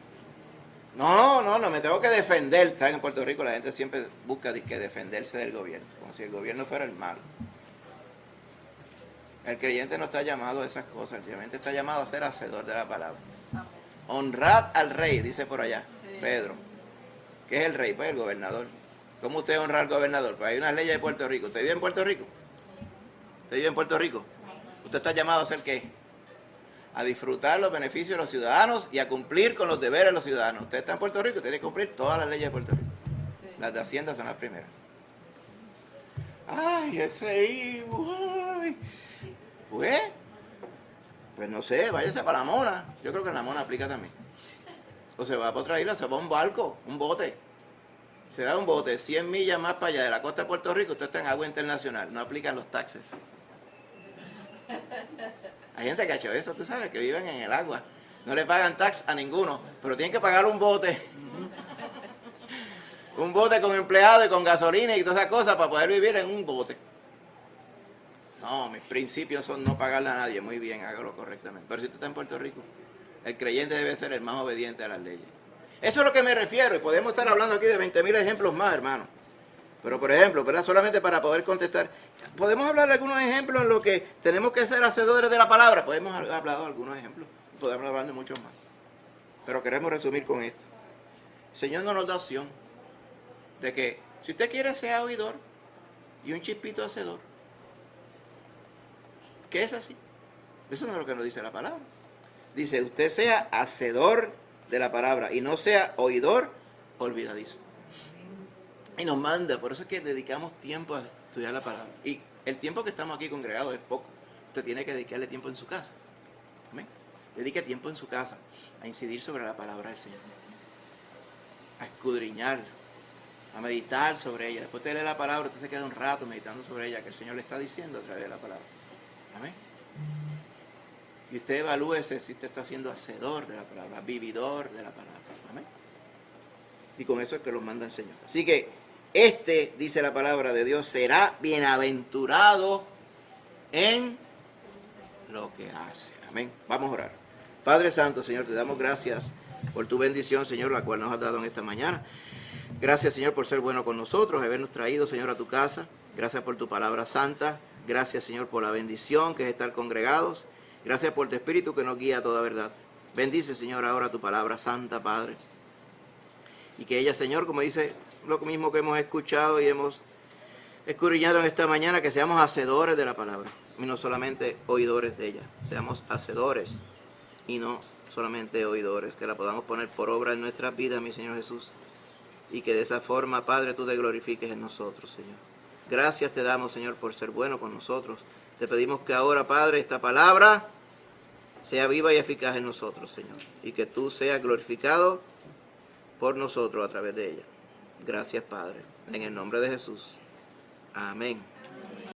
No, me tengo que defender. Está en Puerto Rico, la gente siempre busca que defenderse del gobierno, como si el gobierno fuera el malo. El creyente no está llamado a esas cosas, el creyente está llamado a ser hacedor de la palabra. Honrad al rey, dice por allá, Pedro. ¿Qué es el rey? Pues el gobernador. ¿Cómo usted honra al gobernador? Pues hay unas leyes de Puerto Rico. ¿Usted vive en Puerto Rico? ¿Usted vive en Puerto Rico? ¿Usted está llamado a hacer qué? A disfrutar los beneficios de los ciudadanos y a cumplir con los deberes de los ciudadanos. Usted está en Puerto Rico, tiene que cumplir todas las leyes de Puerto Rico. Las de Hacienda son las primeras. ¡Ay, ese Ibu! ¡Ay! Pues no sé, váyase para la Mona. Yo creo que en la Mona aplica también. O se va para otra isla, se va a un barco, un bote. Se da un bote 100 millas más para allá de la costa de Puerto Rico, usted está en agua internacional, no aplican los taxes. Hay gente que ha hecho eso, tú sabes, que viven en el agua. No le pagan tax a ninguno, pero tienen que pagar un bote. Un bote con empleados y con gasolina y todas esas cosas para poder vivir en un bote. No, mis principios son no pagarle a nadie. Muy bien, hágalo correctamente. Pero si usted está en Puerto Rico, el creyente debe ser el más obediente a las leyes. Eso es a lo que me refiero, y podemos estar hablando aquí de 20.000 ejemplos más, hermano. Pero por ejemplo, ¿verdad? Solamente para poder contestar, podemos hablar de algunos ejemplos en los que tenemos que ser hacedores de la palabra. Podemos haber hablado de algunos ejemplos, podemos hablar de muchos más. Pero queremos resumir con esto. El Señor no nos da opción de que si usted quiere sea oidor y un chispito hacedor. ¿Qué es así? Eso no es lo que nos dice la palabra. Dice, usted sea hacedor de la palabra y no sea oidor olvidadizo. Y nos manda, por eso es que dedicamos tiempo a estudiar la palabra. Y el tiempo que estamos aquí congregados es poco. Usted tiene que dedicarle tiempo en su casa. ¿Amén? Dedique tiempo en su casa a incidir sobre la palabra del Señor. A escudriñarla, a meditar sobre ella. Después de leer la palabra, usted se queda un rato meditando sobre ella, que el Señor le está diciendo a través de la palabra. Amén. Y usted evalúese si usted está siendo hacedor de la palabra, vividor de la palabra. Amén. Y con eso es que los manda el Señor. Así que este, dice la palabra de Dios, será bienaventurado en lo que hace. Amén. Vamos a orar. Padre Santo, Señor, te damos gracias por tu bendición, Señor, la cual nos has dado en esta mañana. Gracias, Señor, por ser bueno con nosotros, habernos traído, Señor, a tu casa. Gracias por tu palabra santa. Gracias, Señor, por la bendición que es estar congregados. Gracias por tu Espíritu que nos guía a toda verdad. Bendice, Señor, ahora tu palabra santa, Padre. Y que ella, Señor, como dice lo mismo que hemos escuchado y hemos escudriñado en esta mañana, que seamos hacedores de la palabra y no solamente oidores de ella. Seamos hacedores y no solamente oidores, que la podamos poner por obra en nuestras vidas, mi Señor Jesús. Y que de esa forma, Padre, tú te glorifiques en nosotros, Señor. Gracias te damos, Señor, por ser bueno con nosotros. Te pedimos que ahora, Padre, esta palabra sea viva y eficaz en nosotros, Señor. Y que tú seas glorificado por nosotros a través de ella. Gracias, Padre. En el nombre de Jesús. Amén.